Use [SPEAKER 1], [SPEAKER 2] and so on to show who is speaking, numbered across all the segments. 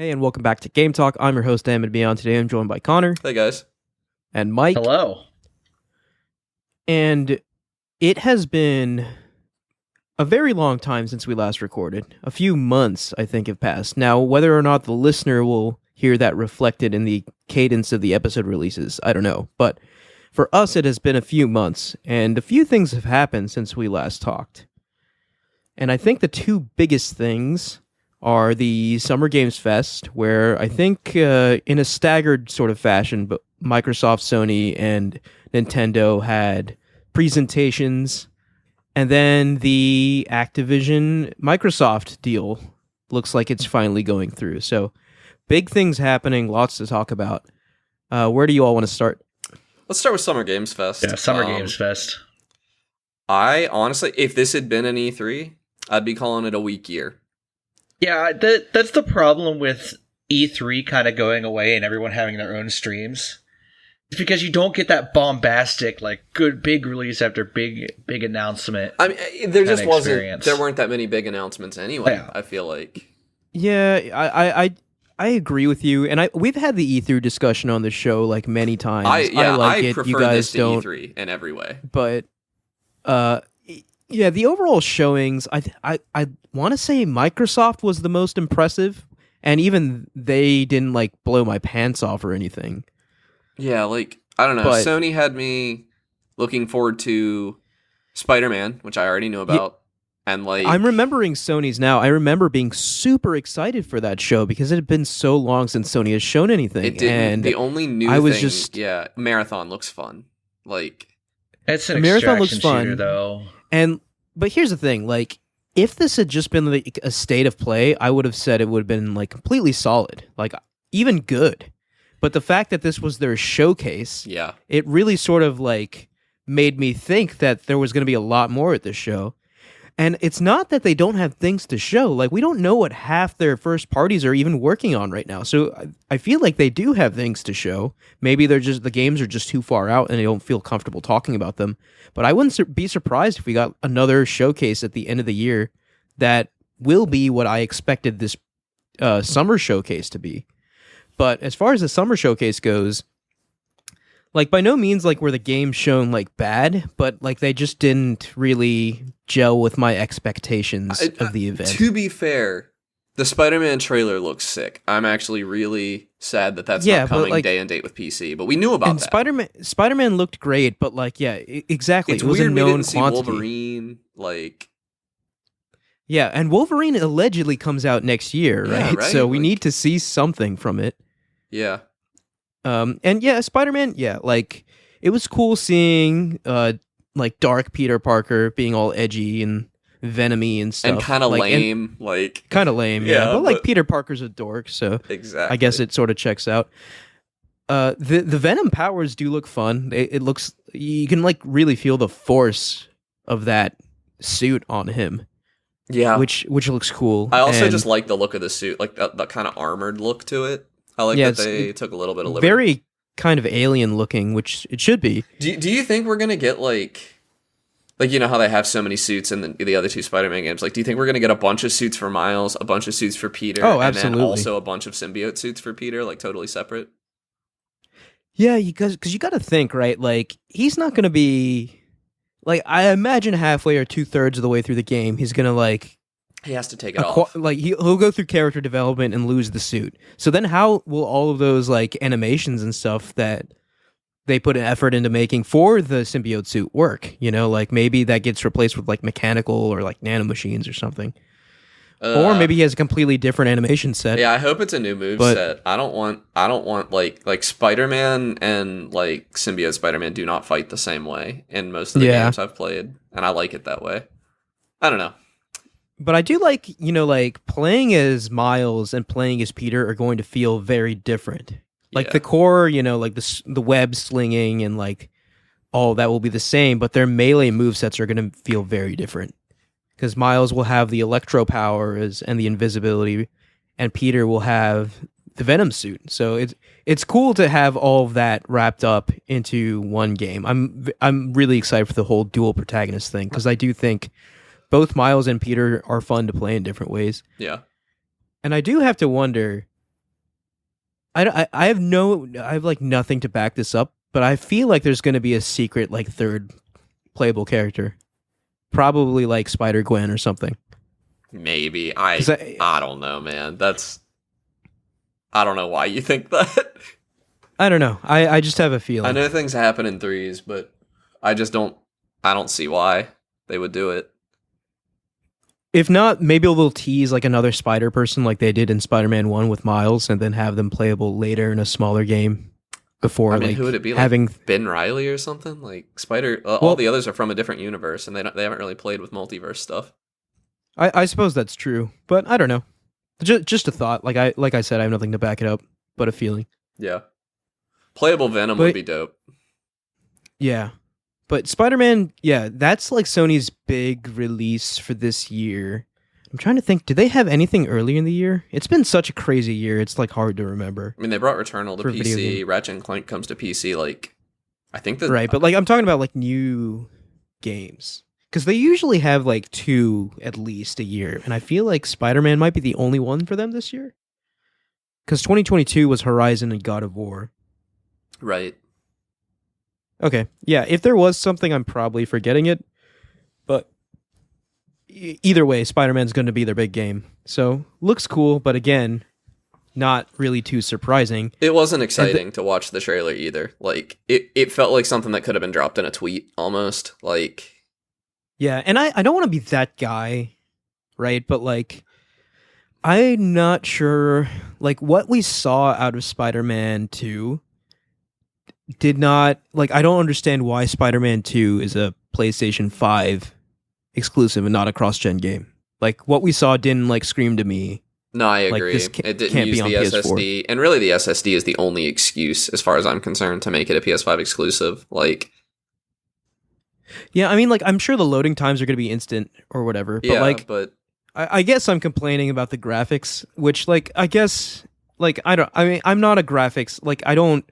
[SPEAKER 1] Hey, and welcome back to Game Talk. I'm your host, Am and Beyond. Today I'm joined by Connor.
[SPEAKER 2] Hey, guys.
[SPEAKER 1] And Mike.
[SPEAKER 3] Hello.
[SPEAKER 1] And it has been a very long time since we last recorded. A few months, I think, have passed. Now, whether or not the listener will hear that reflected in the cadence of the episode releases, I don't know. But for us, it has been a few months, and a few things have happened since we last talked. And I think the two biggest things are the Summer Games Fest, where I think in a staggered sort of fashion, but Microsoft, Sony, and Nintendo had presentations, and then the Activision Microsoft deal looks like it's finally going through. So big things happening, lots to talk about. Where do you all want to start?
[SPEAKER 2] Let's start with Summer Games Fest.
[SPEAKER 3] Yeah, Summer Games Fest.
[SPEAKER 2] I honestly, if this had been an E3, I'd be calling it a weak year.
[SPEAKER 3] Yeah, that's the problem with E3 kind of going away and everyone having their own streams. It's because you don't get that bombastic, like, good big release after big announcement.
[SPEAKER 2] I mean, there just wasn't. There weren't that many big announcements anyway. Yeah. I feel like.
[SPEAKER 1] Yeah, I agree with you, and we've had the E3 discussion on the show like many times.
[SPEAKER 2] I
[SPEAKER 1] like it.
[SPEAKER 2] Prefer
[SPEAKER 1] you guys
[SPEAKER 2] this to
[SPEAKER 1] don't.
[SPEAKER 2] E3 in every way,
[SPEAKER 1] but yeah, the overall showings, I want to say Microsoft was the most impressive, and even they didn't like blow my pants off or anything.
[SPEAKER 2] Yeah, like, I don't know. But Sony had me looking forward to Spider-Man, which I already knew about, and like
[SPEAKER 1] I'm remembering Sony's now. I remember being super excited for that show because it had been so long since Sony has shown anything.
[SPEAKER 2] It didn't.
[SPEAKER 1] And
[SPEAKER 2] the only new thing, Marathon looks fun. Like,
[SPEAKER 3] it's an
[SPEAKER 1] Marathon looks
[SPEAKER 3] extraction
[SPEAKER 1] fun
[SPEAKER 3] shooter, though.
[SPEAKER 1] But here's the thing, like, if this had just been like a state of play, I would have said it would have been like completely solid, like even good. But the fact that this was their showcase, it really sort of like made me think that there was going to be a lot more at this show. And it's not that they don't have things to show. Like, we don't know what half their first parties are even working on right now. So I feel like they do have things to show. Maybe the games are just too far out and they don't feel comfortable talking about them. But I wouldn't be surprised if we got another showcase at the end of the year that will be what I expected this summer showcase to be. But as far as the summer showcase goes, like, by no means like were the games shown like bad, but like they just didn't really gel with my expectations of the event.
[SPEAKER 2] To be fair, the Spider-Man trailer looks sick. I'm actually really sad that that's not coming day and date with PC, but we knew about that.
[SPEAKER 1] Spider-Man looked great, but like, yeah, exactly.
[SPEAKER 2] It's
[SPEAKER 1] it was
[SPEAKER 2] weird
[SPEAKER 1] a known
[SPEAKER 2] we didn't
[SPEAKER 1] quantity.
[SPEAKER 2] See Wolverine, like.
[SPEAKER 1] Yeah, and Wolverine allegedly comes out next year, right?
[SPEAKER 2] Right?
[SPEAKER 1] So we need to see something from it.
[SPEAKER 2] Yeah.
[SPEAKER 1] And yeah, Spider-Man, yeah, like, it was cool seeing, like, dark Peter Parker being all edgy and venomy and stuff.
[SPEAKER 2] And kind of
[SPEAKER 1] like,
[SPEAKER 2] lame,
[SPEAKER 1] Kind of lame, yeah. But, like, Peter Parker's a dork, so
[SPEAKER 2] exactly.
[SPEAKER 1] I guess it sort of checks out. The Venom powers do look fun. It looks, you can, like, really feel the force of that suit on him.
[SPEAKER 2] Yeah.
[SPEAKER 1] Which looks cool.
[SPEAKER 2] I also just like the look of the suit, like that kind of armored look to it. I like that they took a little bit of liberty.
[SPEAKER 1] Very kind of alien looking, which it should be.
[SPEAKER 2] Do you think we're going to get like, you know how they have so many suits in the other two Spider-Man games? Like, do you think we're going to get a bunch of suits for Miles, a bunch of suits for Peter,
[SPEAKER 1] and then
[SPEAKER 2] also a bunch of symbiote suits for Peter, like totally separate?
[SPEAKER 1] Yeah, because you got to think, right? Like, he's not going to be, like, I imagine halfway or 2/3 of the way through the game, he's going to like,
[SPEAKER 2] he has to take it off.
[SPEAKER 1] Like, he'll go through character development and lose the suit. So then how will all of those, like, animations and stuff that they put an effort into making for the symbiote suit work? You know, like, maybe that gets replaced with, like, mechanical or, like, nanomachines or something. Or maybe he has a completely different animation set.
[SPEAKER 2] Yeah, I hope it's a new move set. I don't want like Spider-Man and, like, symbiote Spider-Man do not fight the same way in most of the games I've played. And I like it that way. I don't know.
[SPEAKER 1] But I do like, you know, like, playing as Miles and playing as Peter are going to feel very different. Like, the core, you know, like, the web slinging and, like, all that will be the same, but their melee movesets are going to feel very different. Because Miles will have the electro powers and the invisibility, and Peter will have the Venom suit. So it's cool to have all of that wrapped up into one game. I'm really excited for the whole dual protagonist thing, because I do think both Miles and Peter are fun to play in different ways.
[SPEAKER 2] Yeah.
[SPEAKER 1] And I do have to wonder, I have like nothing to back this up, but I feel like there's going to be a secret like third playable character, probably like Spider-Gwen or something.
[SPEAKER 2] Maybe I don't know, man. I don't know why you think that.
[SPEAKER 1] I don't know. I just have a feeling.
[SPEAKER 2] I know things happen in threes, but I don't see why they would do it.
[SPEAKER 1] If not, maybe they'll tease like another Spider person like they did in Spider-Man 1 with Miles, and then have them playable later in a smaller game before.
[SPEAKER 2] I mean, who would it be? Having Ben Reilly or something? Like Spider. All the others are from a different universe, and they haven't really played with multiverse stuff.
[SPEAKER 1] I suppose that's true, but I don't know. Just a thought. Like I said, I have nothing to back it up, but a feeling.
[SPEAKER 2] Yeah. Playable Venom would be dope.
[SPEAKER 1] Yeah. But Spider-Man, yeah, that's like Sony's big release for this year. I'm trying to think, do they have anything earlier in the year? It's been such a crazy year, it's like hard to remember.
[SPEAKER 2] I mean, they brought Returnal to PC, Ratchet and Clank comes to PC, like, I think that...
[SPEAKER 1] Right, but like I'm talking about like new games. Because they usually have like 2 at least a year, and I feel like Spider-Man might be the only one for them this year. Because 2022 was Horizon and God of War.
[SPEAKER 2] Right.
[SPEAKER 1] Okay, yeah, if there was something, I'm probably forgetting it. But either way, Spider-Man's going to be their big game. So, looks cool, but again, not really too surprising.
[SPEAKER 2] It wasn't exciting to watch the trailer either. Like, it felt like something that could have been dropped in a tweet, almost. Like...
[SPEAKER 1] Yeah, and I don't want to be that guy, right? But, like, I'm not sure, like, what we saw out of Spider-Man 2... did not, like, I don't understand why Spider-Man 2 is a PlayStation 5 exclusive and not a cross-gen game. Like, what we saw didn't, like, scream to me.
[SPEAKER 2] No, I agree. It didn't use the SSD. And really, the SSD is the only excuse, as far as I'm concerned, to make it a PS5 exclusive. Like...
[SPEAKER 1] Yeah, I mean, like, I'm sure the loading times are going to be instant or whatever. But,
[SPEAKER 2] yeah,
[SPEAKER 1] like,
[SPEAKER 2] but...
[SPEAKER 1] I guess I'm complaining about the graphics, which, like, I guess, like, I'm not a graphics, like, I don't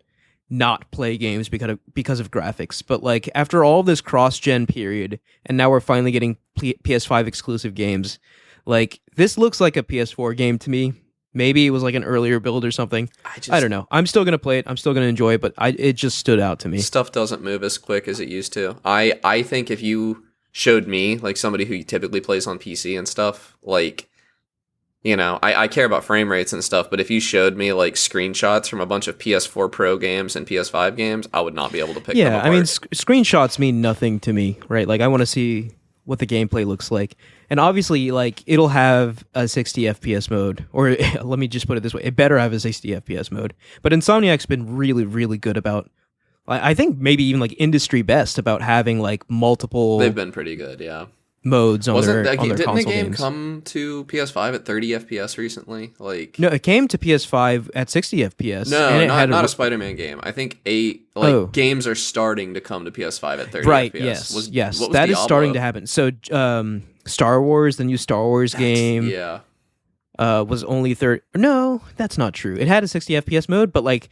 [SPEAKER 1] not play games because of graphics, but like after all this cross-gen period, and now we're finally getting PS5 exclusive games, like this looks like a PS4 game to me. Maybe it was like an earlier build or something. I don't know. I'm still gonna play it. I'm still gonna enjoy it, but it just stood out to me.
[SPEAKER 2] Stuff doesn't move as quick as it used to. I think if you showed me, like somebody who typically plays on PC and stuff, like, you know, I care about frame rates and stuff, but if you showed me like screenshots from a bunch of PS4 Pro games and PS5 games, I would not be able to pick them apart.
[SPEAKER 1] Yeah, I mean, screenshots mean nothing to me, right? Like, I want to see what the gameplay looks like. And obviously, like, it'll have a 60 FPS mode, or let me just put it this way, it better have a 60 FPS mode. But Insomniac's been really, really good about, I think maybe even like industry best about having like multiple...
[SPEAKER 2] They've been pretty good, yeah.
[SPEAKER 1] Modes on their console games.
[SPEAKER 2] Didn't the game come to PS5 at 30 FPS recently? Like,
[SPEAKER 1] no, it came to PS5 at 60 FPS.
[SPEAKER 2] No, and not a Spider-Man game. I think games are starting to come to PS5 at 30
[SPEAKER 1] right,
[SPEAKER 2] FPS.
[SPEAKER 1] Yes, that is starting to happen. So, Star Wars, the new Star Wars game, was only 30. No, that's not true. It had a 60 FPS mode, but like,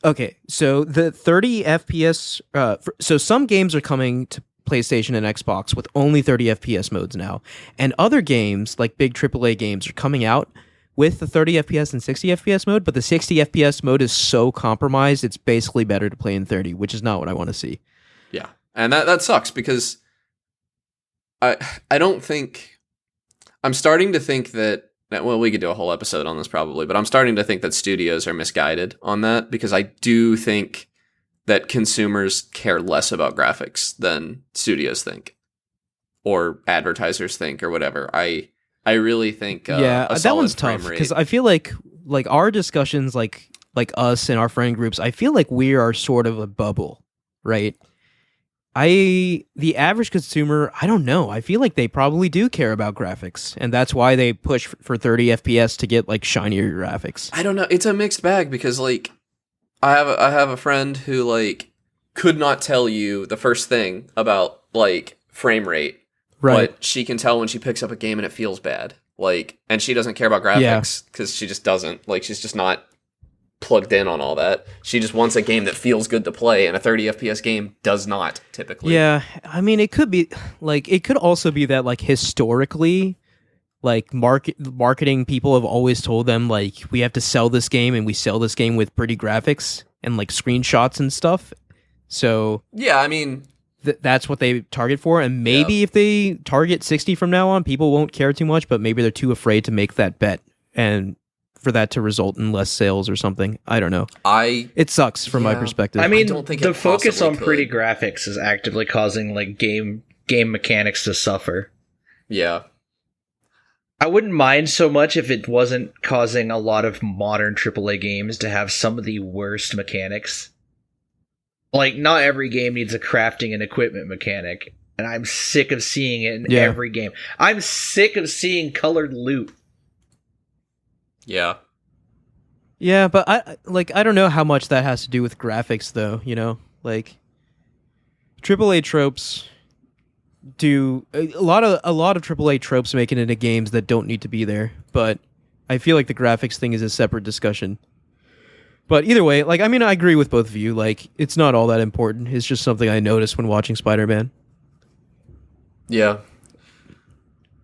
[SPEAKER 1] okay, so the 30 FPS. So some games are coming to PlayStation and Xbox with only 30 FPS modes now, and other games like big AAA games are coming out with the 30 FPS and 60 FPS mode, but the 60 FPS mode is so compromised it's basically better to play in 30, which is not what I want to see.
[SPEAKER 2] Yeah, and that sucks because I don't think, I'm starting to think that, well, we could do a whole episode on this probably, but I'm starting to think that studios are misguided on that, because I do think that consumers care less about graphics than studios think, or advertisers think, or whatever. I really think
[SPEAKER 1] that one's tough, because I feel like our discussions, like us and our friend groups, I feel like we are sort of a bubble, right? The average consumer, I don't know. I feel like they probably do care about graphics, and that's why they push for 30 FPS to get like shinier graphics.
[SPEAKER 2] I don't know. It's a mixed bag, because like I have a friend who like could not tell you the first thing about like frame rate, right? But she can tell when she picks up a game and it feels bad. Like, and she doesn't care about graphics because she just doesn't. Like, she's just not plugged in on all that. She just wants a game that feels good to play, and a 30 FPS game does not typically.
[SPEAKER 1] Yeah, I mean, it could be like, it could also be that like historically, like marketing people have always told them like we have to sell this game, and we sell this game with pretty graphics and like screenshots and stuff. So
[SPEAKER 2] yeah, I mean,
[SPEAKER 1] that's what they target for, and maybe if they target 60 from now on, people won't care too much, but maybe they're too afraid to make that bet and for that to result in less sales or something. I don't know. It sucks from my perspective.
[SPEAKER 3] I mean,
[SPEAKER 2] I don't think
[SPEAKER 3] the focus on
[SPEAKER 2] could.
[SPEAKER 3] pretty graphics is actively causing like game mechanics to suffer.
[SPEAKER 2] Yeah.
[SPEAKER 3] I wouldn't mind so much if it wasn't causing a lot of modern AAA games to have some of the worst mechanics. Like, not every game needs a crafting and equipment mechanic, and I'm sick of seeing it in every game. I'm sick of seeing colored loot.
[SPEAKER 2] Yeah.
[SPEAKER 1] Yeah, but I don't know how much that has to do with graphics, though, you know? Like, AAA tropes do a lot of AAA tropes make it into games that don't need to be there, but I feel like the graphics thing is a separate discussion. But either way, like, I mean, I agree with both of you. Like, it's not all that important. It's just something I noticed when watching Spider-Man.
[SPEAKER 2] Yeah.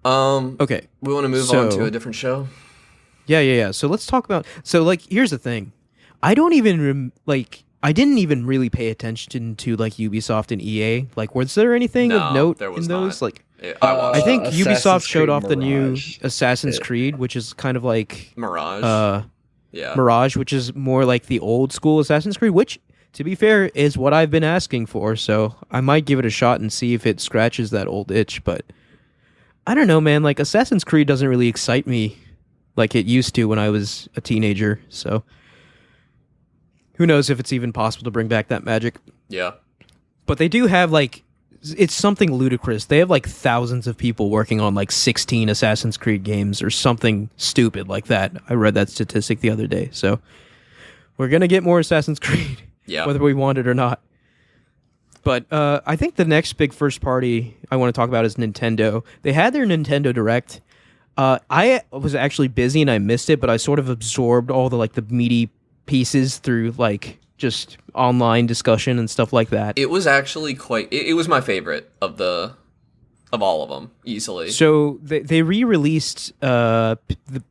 [SPEAKER 1] Okay.
[SPEAKER 2] We want to move on to a different show?
[SPEAKER 1] Yeah. So let's talk about... So, like, here's the thing. I didn't even really pay attention to, like, Ubisoft and EA. Like, was there anything of note in those?
[SPEAKER 2] Not.
[SPEAKER 1] Like,
[SPEAKER 2] I
[SPEAKER 1] think Ubisoft showed
[SPEAKER 3] Creed
[SPEAKER 1] off the new
[SPEAKER 3] Mirage.
[SPEAKER 1] Assassin's Creed, which is kind of like...
[SPEAKER 2] Mirage. Yeah.
[SPEAKER 1] Mirage, which is more like the old school Assassin's Creed, which, to be fair, is what I've been asking for, so I might give it a shot and see if it scratches that old itch, but I don't know, man. Like, Assassin's Creed doesn't really excite me like it used to when I was a teenager, so who knows if it's even possible to bring back that magic.
[SPEAKER 2] Yeah.
[SPEAKER 1] But they do have, like, it's something ludicrous. They have, like, thousands of people working on, like, 16 Assassin's Creed games or something stupid like that. I read that statistic the other day. So we're going to get more Assassin's Creed, whether we want it or not. But I think the next big first party I want to talk about is Nintendo. They had their Nintendo Direct. I was actually busy and I missed it, but I sort of absorbed all the, like, the meaty pieces through, like, just online discussion and stuff like that.
[SPEAKER 2] It was actually it was my favorite of all of them, easily.
[SPEAKER 1] So they re-released the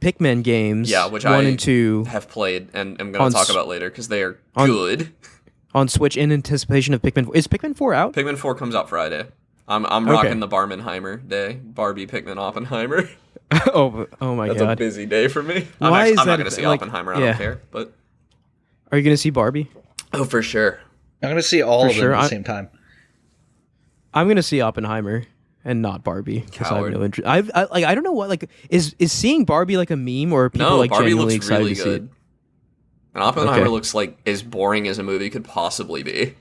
[SPEAKER 1] Pikmin games,
[SPEAKER 2] which
[SPEAKER 1] 1
[SPEAKER 2] I
[SPEAKER 1] and 2
[SPEAKER 2] have played and I'm going to talk about later because they are good.
[SPEAKER 1] On Switch in anticipation of Pikmin 4. Is Pikmin 4 out?
[SPEAKER 2] Pikmin 4 comes out Friday. I'm rocking the Barmenheimer day. Barbie, Pikmin, Oppenheimer.
[SPEAKER 1] oh my
[SPEAKER 2] God. That's a busy day for me.
[SPEAKER 1] I'm
[SPEAKER 2] not going to see Oppenheimer. I don't care. But
[SPEAKER 1] are you going to see Barbie?
[SPEAKER 2] Oh, for sure.
[SPEAKER 3] I'm going to see all of them at the same time.
[SPEAKER 1] I'm going to see Oppenheimer and not Barbie because I have no interest. I don't know what, like, is seeing Barbie like a meme, or are people like
[SPEAKER 2] Barbie
[SPEAKER 1] genuinely
[SPEAKER 2] looks
[SPEAKER 1] excited
[SPEAKER 2] really
[SPEAKER 1] to see it?
[SPEAKER 2] good. And Oppenheimer looks like as boring as a movie could possibly be.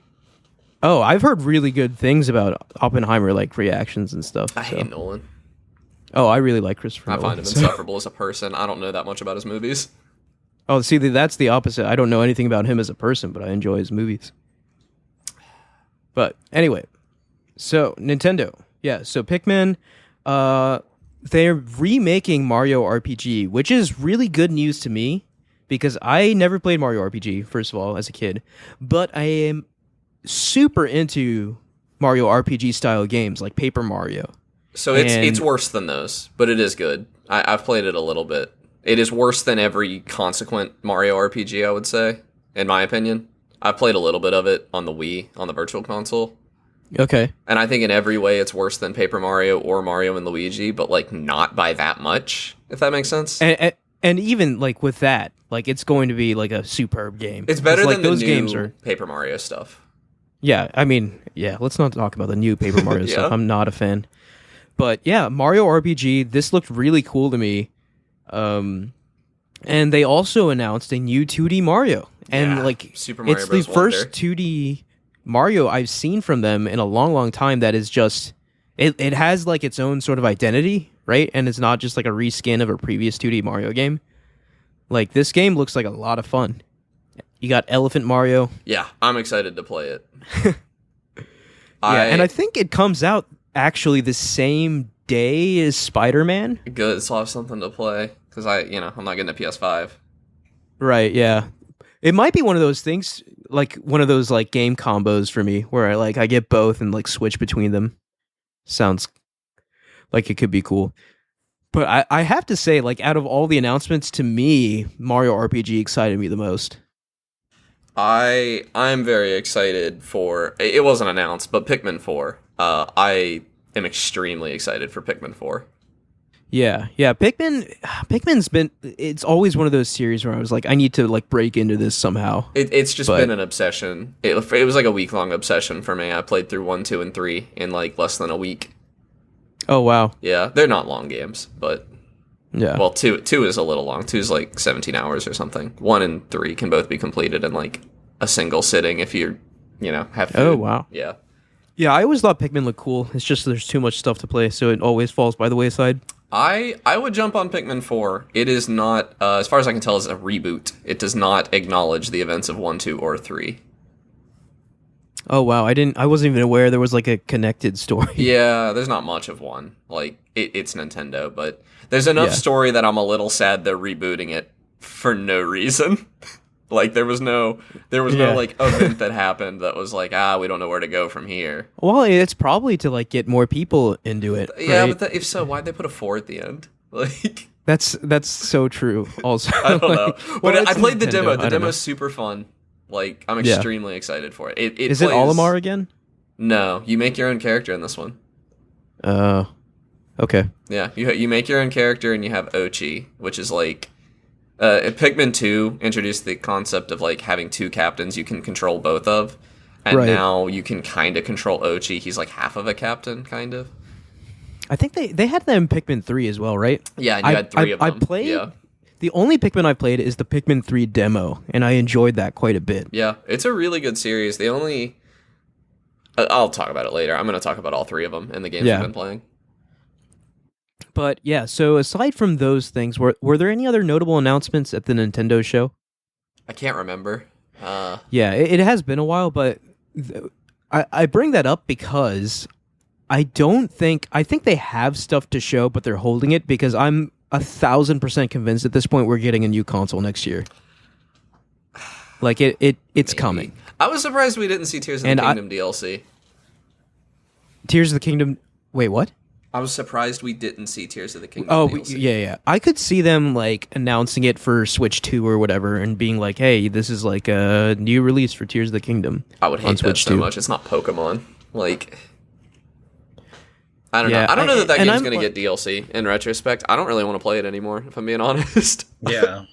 [SPEAKER 1] Oh, I've heard really good things about Oppenheimer, like reactions and stuff.
[SPEAKER 2] I hate Nolan.
[SPEAKER 1] Oh, I really like Christopher Nolan.
[SPEAKER 2] I find him insufferable as a person. I don't know that much about his movies.
[SPEAKER 1] Oh, see, that's the opposite. I don't know anything about him as a person, but I enjoy his movies. But anyway, so Nintendo. Yeah, so Pikmin, they're remaking Mario RPG, which is really good news to me because I never played Mario RPG, first of all, as a kid. But I am super into Mario RPG style games like Paper Mario.
[SPEAKER 2] So it's worse than those, but it is good. I've played it a little bit. It is worse than every consequent Mario RPG, I would say, in my opinion. I've played a little bit of it on the Wii, on the Virtual Console.
[SPEAKER 1] Okay.
[SPEAKER 2] And I think in every way it's worse than Paper Mario or Mario and Luigi, but, like, not by that much, if that makes sense.
[SPEAKER 1] And even, like, with that, like, it's going to be, like, a superb game.
[SPEAKER 2] It's better than
[SPEAKER 1] those
[SPEAKER 2] the
[SPEAKER 1] games
[SPEAKER 2] new
[SPEAKER 1] are
[SPEAKER 2] Paper Mario stuff.
[SPEAKER 1] Yeah, I mean, let's not talk about the new Paper Mario stuff. I'm not a fan. But, yeah, Mario RPG, this looked really cool to me. And they also announced a new 2D Mario. And, like,
[SPEAKER 2] Super Mario
[SPEAKER 1] it's
[SPEAKER 2] Bros.
[SPEAKER 1] the first 2D Mario I've seen from them in a long, long time that is just... It has, like, its own sort of identity, right? And it's not just, like, a reskin of a previous 2D Mario game. Like, this game looks like a lot of fun. You got Elephant Mario.
[SPEAKER 2] Yeah, I'm excited to play it.
[SPEAKER 1] And I think it comes out actually the same day as Spider-Man.
[SPEAKER 2] Good, so I'll have something to play. Because I'm not getting a PS5.
[SPEAKER 1] Right, yeah. It might be one of those things, like one of those like game combos for me, where I get both and like switch between them. Sounds like it could be cool. But I have to say, like, out of all the announcements, to me, Mario RPG excited me the most.
[SPEAKER 2] I'm very excited for... It wasn't announced, but Pikmin 4. I am extremely excited for Pikmin 4.
[SPEAKER 1] Yeah. Pikmin's been... It's always one of those series where I was like, I need to, like, break into this somehow.
[SPEAKER 2] It's just been an obsession. It was like a week-long obsession for me. I played through 1, 2, and 3 in, like, less than a week.
[SPEAKER 1] Oh, wow.
[SPEAKER 2] Yeah, they're not long games, but...
[SPEAKER 1] Yeah.
[SPEAKER 2] Well, 2 is a little long. 2 is like 17 hours or something. 1 and 3 can both be completed in like a single sitting if you have food.
[SPEAKER 1] Oh, wow.
[SPEAKER 2] Yeah.
[SPEAKER 1] Yeah, I always thought Pikmin looked cool. It's just there's too much stuff to play, so it always falls by the wayside.
[SPEAKER 2] I would jump on Pikmin 4. It is not, as far as I can tell, is a reboot. It does not acknowledge the events of 1, 2, or 3.
[SPEAKER 1] Oh, wow. I wasn't even aware there was like a connected story.
[SPEAKER 2] Yeah, there's not much of one. Like, it's Nintendo, but there's enough story that I'm a little sad they're rebooting it for no reason. Like, there was no like event that happened that was like, we don't know where to go from here.
[SPEAKER 1] Well, it's probably to like get more people into it.
[SPEAKER 2] Yeah,
[SPEAKER 1] right?
[SPEAKER 2] but if so, why'd they put a 4 at the end? Like,
[SPEAKER 1] that's so true. Also,
[SPEAKER 2] I don't know. But I played the demo. The
[SPEAKER 1] demo's
[SPEAKER 2] demo's super fun. Like, I'm extremely excited for it.
[SPEAKER 1] Is it Olimar again?
[SPEAKER 2] No, you make your own character in this one.
[SPEAKER 1] Okay.
[SPEAKER 2] Yeah, you make your own character and you have Ochi, which is like... Pikmin 2 introduced the concept of like having 2 captains you can control both of. And now you can kind of control Ochi. He's like half of a captain, kind of.
[SPEAKER 1] I think they had that in Pikmin 3 as well, right?
[SPEAKER 2] Yeah, and you had 3 of them.
[SPEAKER 1] I played... The only Pikmin I played is the Pikmin 3 demo, and I enjoyed that quite a bit.
[SPEAKER 2] Yeah, it's a really good series. The only... I'll talk about it later. I'm going to talk about all 3 of them and the games I've been playing.
[SPEAKER 1] But yeah, so aside from those things, were there any other notable announcements at the Nintendo show?
[SPEAKER 2] I can't remember.
[SPEAKER 1] Yeah, it has been a while, but I bring that up because I think they have stuff to show, but they're holding it because I'm 1,000% convinced at this point we're getting a new console next year. Like it's coming.
[SPEAKER 2] I was surprised we didn't see Tears of the Kingdom DLC.
[SPEAKER 1] Tears of the Kingdom. Wait, what?
[SPEAKER 2] I was surprised we didn't see Tears of the Kingdom DLC.
[SPEAKER 1] Yeah. I could see them like announcing it for Switch 2 or whatever and being like, "Hey, this is like a new release for Tears of the Kingdom."
[SPEAKER 2] I would hate that so much. It's not Pokemon. Like, I don't know. I don't know that game's going to get DLC in retrospect. I don't really want to play it anymore, if I'm being honest.
[SPEAKER 3] Yeah.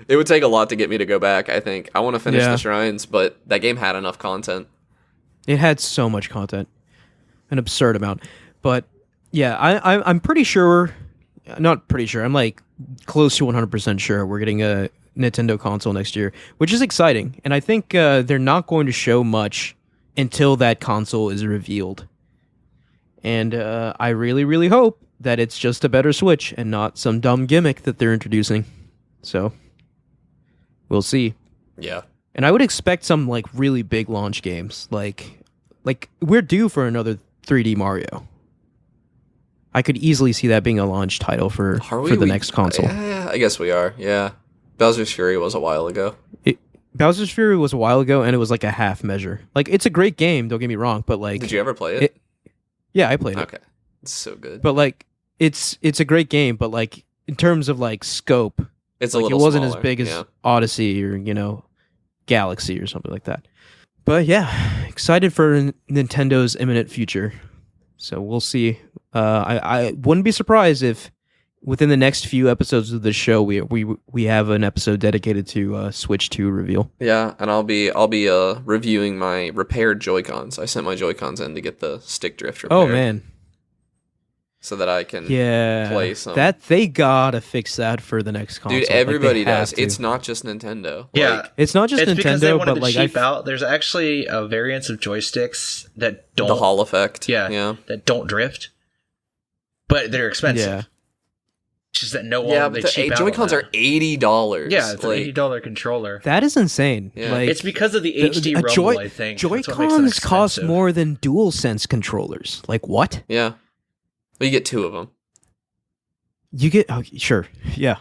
[SPEAKER 2] It would take a lot to get me to go back, I think. I want to finish the shrines, but that game had enough content.
[SPEAKER 1] It had so much content. An absurd amount. But yeah, I'm pretty sure, not pretty sure, I'm like close to 100% sure we're getting a Nintendo console next year, which is exciting. And I think they're not going to show much until that console is revealed. And I really, really hope that it's just a better Switch and not some dumb gimmick that they're introducing. So, we'll see.
[SPEAKER 2] Yeah.
[SPEAKER 1] And I would expect some like really big launch games. Like we're due for another 3D Mario. I could easily see that being a launch title for the next console.
[SPEAKER 2] Yeah, I guess we are. Yeah. Bowser's Fury was a while ago.
[SPEAKER 1] Bowser's Fury was a while ago, and it was like a half measure. Like, it's a great game, don't get me wrong, but like...
[SPEAKER 2] Did you ever play it?
[SPEAKER 1] Yeah, I played it.
[SPEAKER 2] Okay. It's so good.
[SPEAKER 1] But like, it's a great game, but like, in terms of like scope,
[SPEAKER 2] it's
[SPEAKER 1] like,
[SPEAKER 2] a little
[SPEAKER 1] it wasn't
[SPEAKER 2] smaller,
[SPEAKER 1] as big as Odyssey or, Galaxy or something like that. But yeah, excited for Nintendo's imminent future. So we'll see. I wouldn't be surprised if within the next few episodes of the show we have an episode dedicated to Switch 2 reveal.
[SPEAKER 2] Yeah, and I'll be reviewing my repaired Joy-Cons. I sent my Joy-Cons in to get the stick drift repaired.
[SPEAKER 1] Oh man.
[SPEAKER 2] So that I can play some.
[SPEAKER 1] That they gotta fix that for the next console.
[SPEAKER 2] Dude, everybody does. It's not just Nintendo.
[SPEAKER 3] Yeah,
[SPEAKER 1] it's not just Nintendo.
[SPEAKER 3] Because they wanted
[SPEAKER 1] but
[SPEAKER 3] to cheap out. There's actually a variants of joysticks that don't
[SPEAKER 2] the Hall effect.
[SPEAKER 3] Yeah, that don't drift, but they're expensive.
[SPEAKER 2] Yeah.
[SPEAKER 3] It's just that they cheap out.
[SPEAKER 2] Joy-Cons are $80.
[SPEAKER 3] Yeah, it's an $80 controller.
[SPEAKER 1] That is insane.
[SPEAKER 2] Yeah.
[SPEAKER 1] Like,
[SPEAKER 3] it's because of the HD rumble, I think.
[SPEAKER 1] Joy-Cons cost more than DualSense controllers. Like what?
[SPEAKER 2] Yeah. Well, you get 2 of them.
[SPEAKER 1] You get sure, yeah.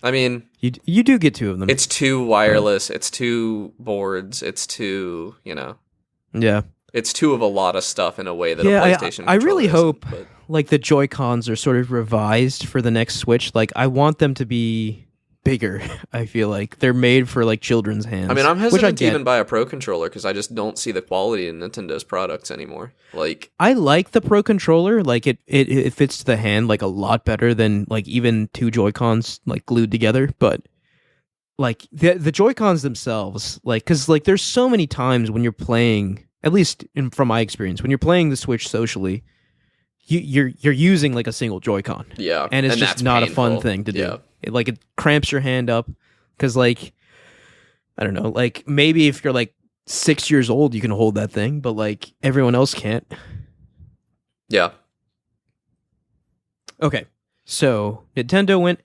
[SPEAKER 2] I mean,
[SPEAKER 1] you do get 2 of them.
[SPEAKER 2] It's 2 wireless. It's 2 boards. It's 2.
[SPEAKER 1] Yeah.
[SPEAKER 2] It's 2 of a lot of stuff in a way that a PlayStation.
[SPEAKER 1] I really hope like the Joy-Cons are sort of revised for the next Switch, like I want them to be bigger. I feel like they're made for like children's hands.
[SPEAKER 2] I mean, I'm hesitant to even buy a Pro Controller because I just don't see the quality in Nintendo's products anymore. Like,
[SPEAKER 1] I like the Pro Controller, like it fits the hand like a lot better than like even two Joy-Cons like glued together, but like the Joy-Cons themselves, like, because like there's so many times when you're playing, at least from my experience, when you're playing the Switch socially, you're using like a single Joy-Con.
[SPEAKER 2] Yeah,
[SPEAKER 1] and it's just not painful. A fun thing to do. Yeah. It cramps your hand up because like, I don't know, like maybe if you're like 6 years old you can hold that thing, but like everyone else can't.
[SPEAKER 2] Yeah.
[SPEAKER 1] Okay, so Nintendo went,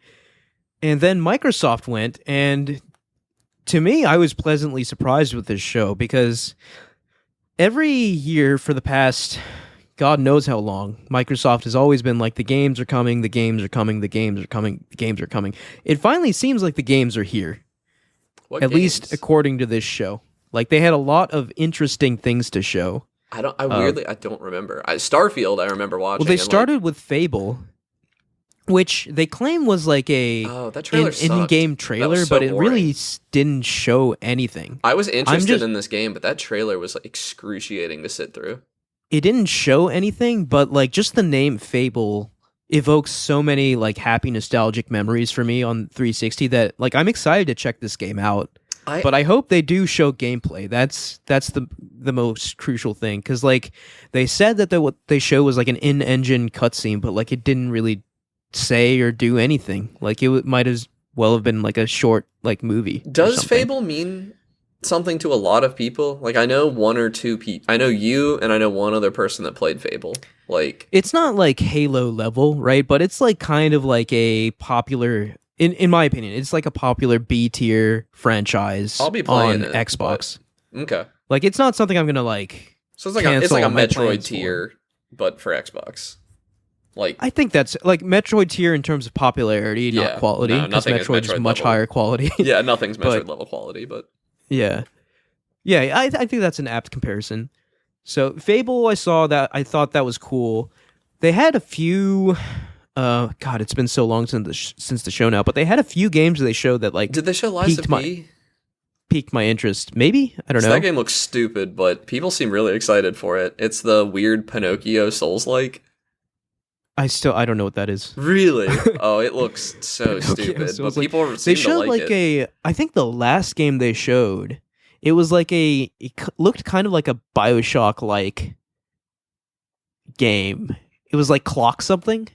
[SPEAKER 1] and then Microsoft went, and to me, I was pleasantly surprised with this show because every year for the past God knows how long, Microsoft has always been like, the games are coming, the games are coming, the games are coming, the games are coming. It finally seems like the games are here.
[SPEAKER 2] What
[SPEAKER 1] At
[SPEAKER 2] games?
[SPEAKER 1] least according to this show. Like, they had a lot of interesting things to show.
[SPEAKER 2] I don't remember. Starfield, I remember watching.
[SPEAKER 1] Well, they started with Fable, which they claim was like a
[SPEAKER 2] that trailer
[SPEAKER 1] in-game trailer,
[SPEAKER 2] so
[SPEAKER 1] but it
[SPEAKER 2] boring.
[SPEAKER 1] really didn't show anything.
[SPEAKER 2] I was interested in this game, but that trailer was like excruciating to sit through.
[SPEAKER 1] It didn't show anything, but like just the name Fable evokes so many like happy nostalgic memories for me on 360 that like I'm excited to check this game out. But I hope they do show gameplay. That's the most crucial thing, because like they said that what they show was like an in-engine cutscene, but like it didn't really say or do anything. Like it might as well have been like a short like movie.
[SPEAKER 2] Does Fable mean something to a lot of people? Like, I know one or two people. I know you, and I know one other person that played Fable. Like,
[SPEAKER 1] it's not like Halo level, right? But it's like kind of like a popular, in my opinion, it's like a popular B tier franchise.
[SPEAKER 2] I'll be playing
[SPEAKER 1] on Xbox.
[SPEAKER 2] Okay,
[SPEAKER 1] like it's not something I'm gonna like.
[SPEAKER 2] So it's like a Metroid tier, but for Xbox. Like,
[SPEAKER 1] I think that's like Metroid tier in terms of popularity, not quality. Because Metroid is much higher quality.
[SPEAKER 2] Yeah, nothing's Metroid level quality, but.
[SPEAKER 1] Yeah. I think that's an apt comparison. So Fable, I saw that. I thought that was cool. They had a few. God, it's been so long since the show now. But they had a few games they showed that like.
[SPEAKER 2] Did they show Lies of P?
[SPEAKER 1] Piqued my interest. Maybe, I don't know.
[SPEAKER 2] That game looks stupid, but people seem really excited for it. It's the weird Pinocchio Souls-like.
[SPEAKER 1] I don't know what that is.
[SPEAKER 2] Really? Oh, it looks so stupid. But people seem to like it.
[SPEAKER 1] I think the last game they showed, it was like it looked kind of like a BioShock-like game. It was like Clock something.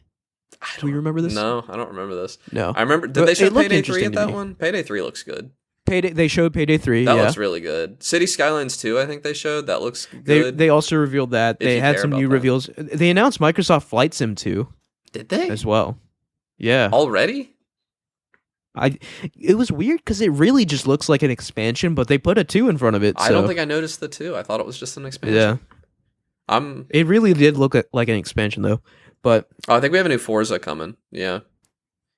[SPEAKER 1] Do you remember this?
[SPEAKER 2] No, I don't remember this.
[SPEAKER 1] No.
[SPEAKER 2] I remember. Did they show Payday 3 at that one? Payday 3 looks good.
[SPEAKER 1] They showed Payday 3.
[SPEAKER 2] That looks really good. City Skylines 2, I think they showed. That looks good.
[SPEAKER 1] They also revealed that. They had some new reveals. They announced Microsoft Flight Sim 2.
[SPEAKER 2] Did they?
[SPEAKER 1] As well. Yeah.
[SPEAKER 2] Already?
[SPEAKER 1] It was weird because it really just looks like an expansion, but they put a 2 in front of it.
[SPEAKER 2] I don't think I noticed the 2. I thought it was just an expansion.
[SPEAKER 1] Yeah. It really did look like an expansion, though. But
[SPEAKER 2] I think we have a new Forza coming. Yeah.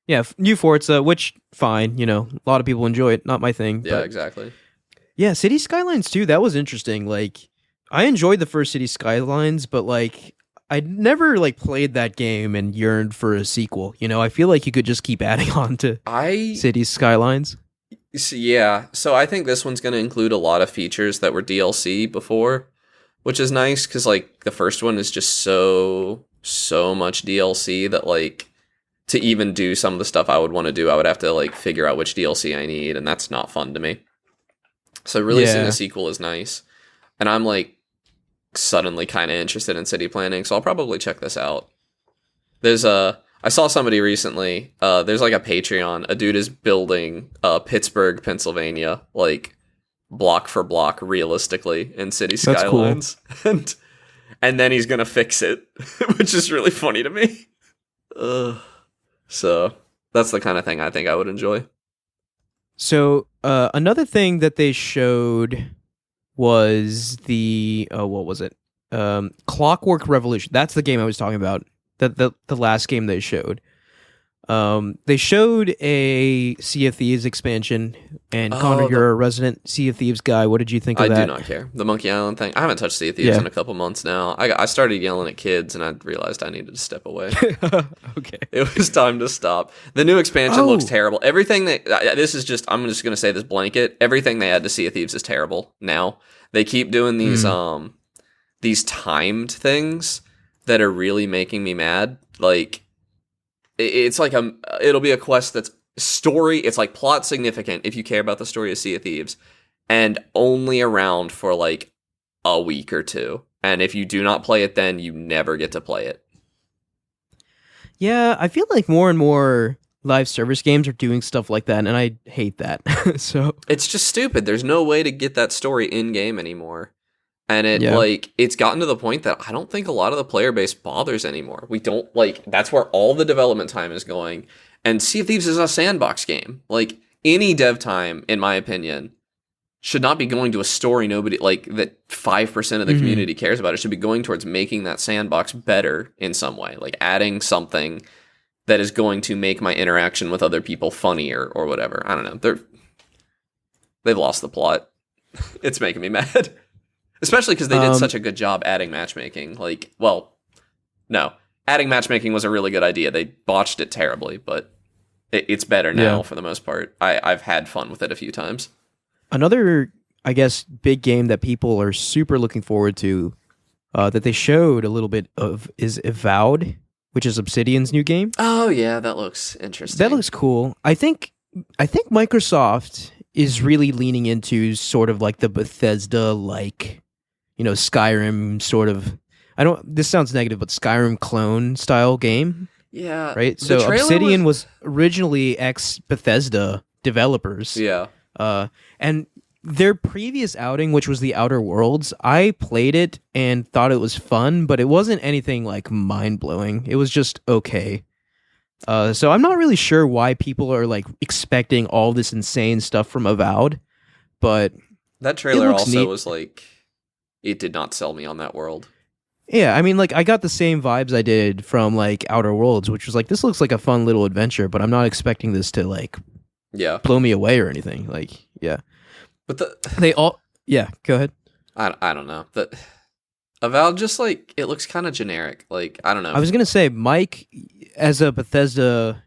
[SPEAKER 1] Yeah, new Forza, which, fine, a lot of people enjoy it. Not my thing.
[SPEAKER 2] Yeah, exactly.
[SPEAKER 1] Yeah, City Skylines 2, that was interesting. Like, I enjoyed the first City Skylines, but, like, I never, like, played that game and yearned for a sequel. I feel like you could just keep adding on to City Skylines.
[SPEAKER 2] Yeah, so I think this one's going to include a lot of features that were DLC before, which is nice, because, like, the first one is just so much DLC that, like, to even do some of the stuff I would want to do, I would have to like figure out which DLC I need, and that's not fun to me. So releasing a sequel is nice. And I'm like suddenly kind of interested in city planning, so I'll probably check this out. I saw somebody recently, there's like a Patreon, a dude is building Pittsburgh, Pennsylvania, like block for block realistically in City Skylines. Cool. And then he's gonna fix it, which is really funny to me. So that's the kind of thing I think I would enjoy.
[SPEAKER 1] So another thing that they showed was the what was it? Clockwork Revolution. That's the game I was talking about. The last game they showed. They showed a Sea of Thieves expansion, and Connor, you're a resident Sea of Thieves guy. What did you think of that?
[SPEAKER 2] I do not care. The Monkey Island thing. I haven't touched Sea of Thieves in a couple months now. I started yelling at kids, and I realized I needed to step away.
[SPEAKER 1] Okay.
[SPEAKER 2] It was time to stop. The new expansion looks terrible. Everything I'm just going to say this blanket. Everything they add to Sea of Thieves is terrible now. They keep doing these timed things that are really making me mad. Like, it's like it'll be a quest that's story. It's like plot significant if you care about the story of Sea of Thieves, and only around for like a week or two. And if you do not play it, then you never get to play it.
[SPEAKER 1] Yeah, I feel like more and more live service games are doing stuff like that, and I hate that. So
[SPEAKER 2] it's just stupid. There's no way to get that story in game anymore. And it's gotten to the point that I don't think a lot of the player base bothers anymore. We don't that's where all the development time is going. And Sea of Thieves is a sandbox game. Like, any dev time, in my opinion, should not be going to a story that 5% of the community cares about. It should be going towards making that sandbox better in some way. Like, adding something that is going to make my interaction with other people funnier or whatever. I don't know. They've lost the plot. It's making me mad. Especially because they did such a good job adding matchmaking. Adding matchmaking was a really good idea. They botched it terribly, but it's better now for the most part. I've had fun with it a few times.
[SPEAKER 1] Another, I guess, big game that people are super looking forward to that they showed a little bit of is Avowed, which is Obsidian's new game.
[SPEAKER 2] Oh, yeah, that looks interesting.
[SPEAKER 1] That looks cool. I think Microsoft is really leaning into sort of like the Bethesda-like, Skyrim sort of, this sounds negative, but Skyrim clone style game.
[SPEAKER 2] Yeah.
[SPEAKER 1] Right? So Obsidian was originally ex-Bethesda developers.
[SPEAKER 2] Yeah.
[SPEAKER 1] And their previous outing, which was The Outer Worlds, I played it and thought it was fun, but it wasn't anything like mind-blowing. It was just okay. So I'm not really sure why people are like expecting all this insane stuff from Avowed, but
[SPEAKER 2] that trailer also was like, it did not sell me on that world.
[SPEAKER 1] Yeah, I mean, like, I got the same vibes I did from like Outer Worlds, which was like, this looks like a fun little adventure, but I'm not expecting this to like blow me away or anything. Like, yeah. But go ahead.
[SPEAKER 2] I don't know. Avowed just like, it looks kind of generic. Like, I don't know.
[SPEAKER 1] I was gonna say, Mike, as a Bethesda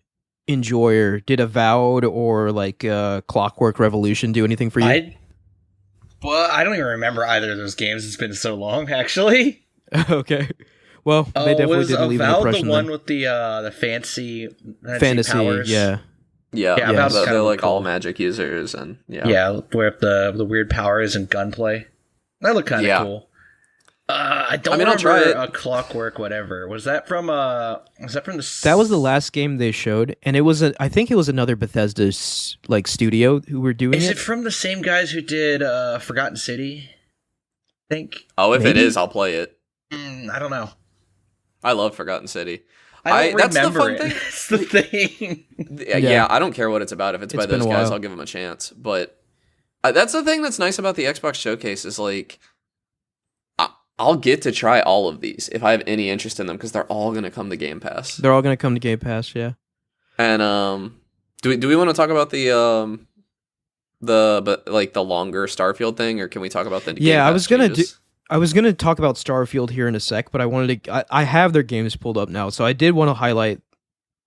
[SPEAKER 1] enjoyer, did Avowed or like Clockwork Revolution do anything for you?
[SPEAKER 3] I don't even remember either of those games. It's been so long, actually.
[SPEAKER 1] Okay. Well, they definitely didn't leave an impression.
[SPEAKER 3] Was Avowed the one with the fantasy powers?
[SPEAKER 2] Yeah. They're like cool. All magic users and
[SPEAKER 3] where the weird powers and gunplay. That looked kind of cool. I remember I'll try it. Clockwork whatever. Was that from the
[SPEAKER 1] That was the last game they showed, and it was I think it was another Bethesda like studio who were doing it.
[SPEAKER 3] Is it from the same guys who did Forgotten City? I think.
[SPEAKER 2] Oh, if it is, I'll play it.
[SPEAKER 3] I don't know.
[SPEAKER 2] I love Forgotten City.
[SPEAKER 3] I don't remember
[SPEAKER 2] that's the fun
[SPEAKER 3] thing. That's the thing.
[SPEAKER 2] Yeah, I don't care what it's about. If it's by those guys, I'll give them a chance. But that's the thing that's nice about the Xbox Showcase is like, I'll get to try all of these if I have any interest in them because they're all going to come to Game Pass.
[SPEAKER 1] They're all going to come to Game Pass, yeah.
[SPEAKER 2] And do we want to talk about the longer Starfield thing, or can we talk about the Game Pass
[SPEAKER 1] I was gonna talk about Starfield here in a sec, but I wanted to. I have their games pulled up now, so I did want to highlight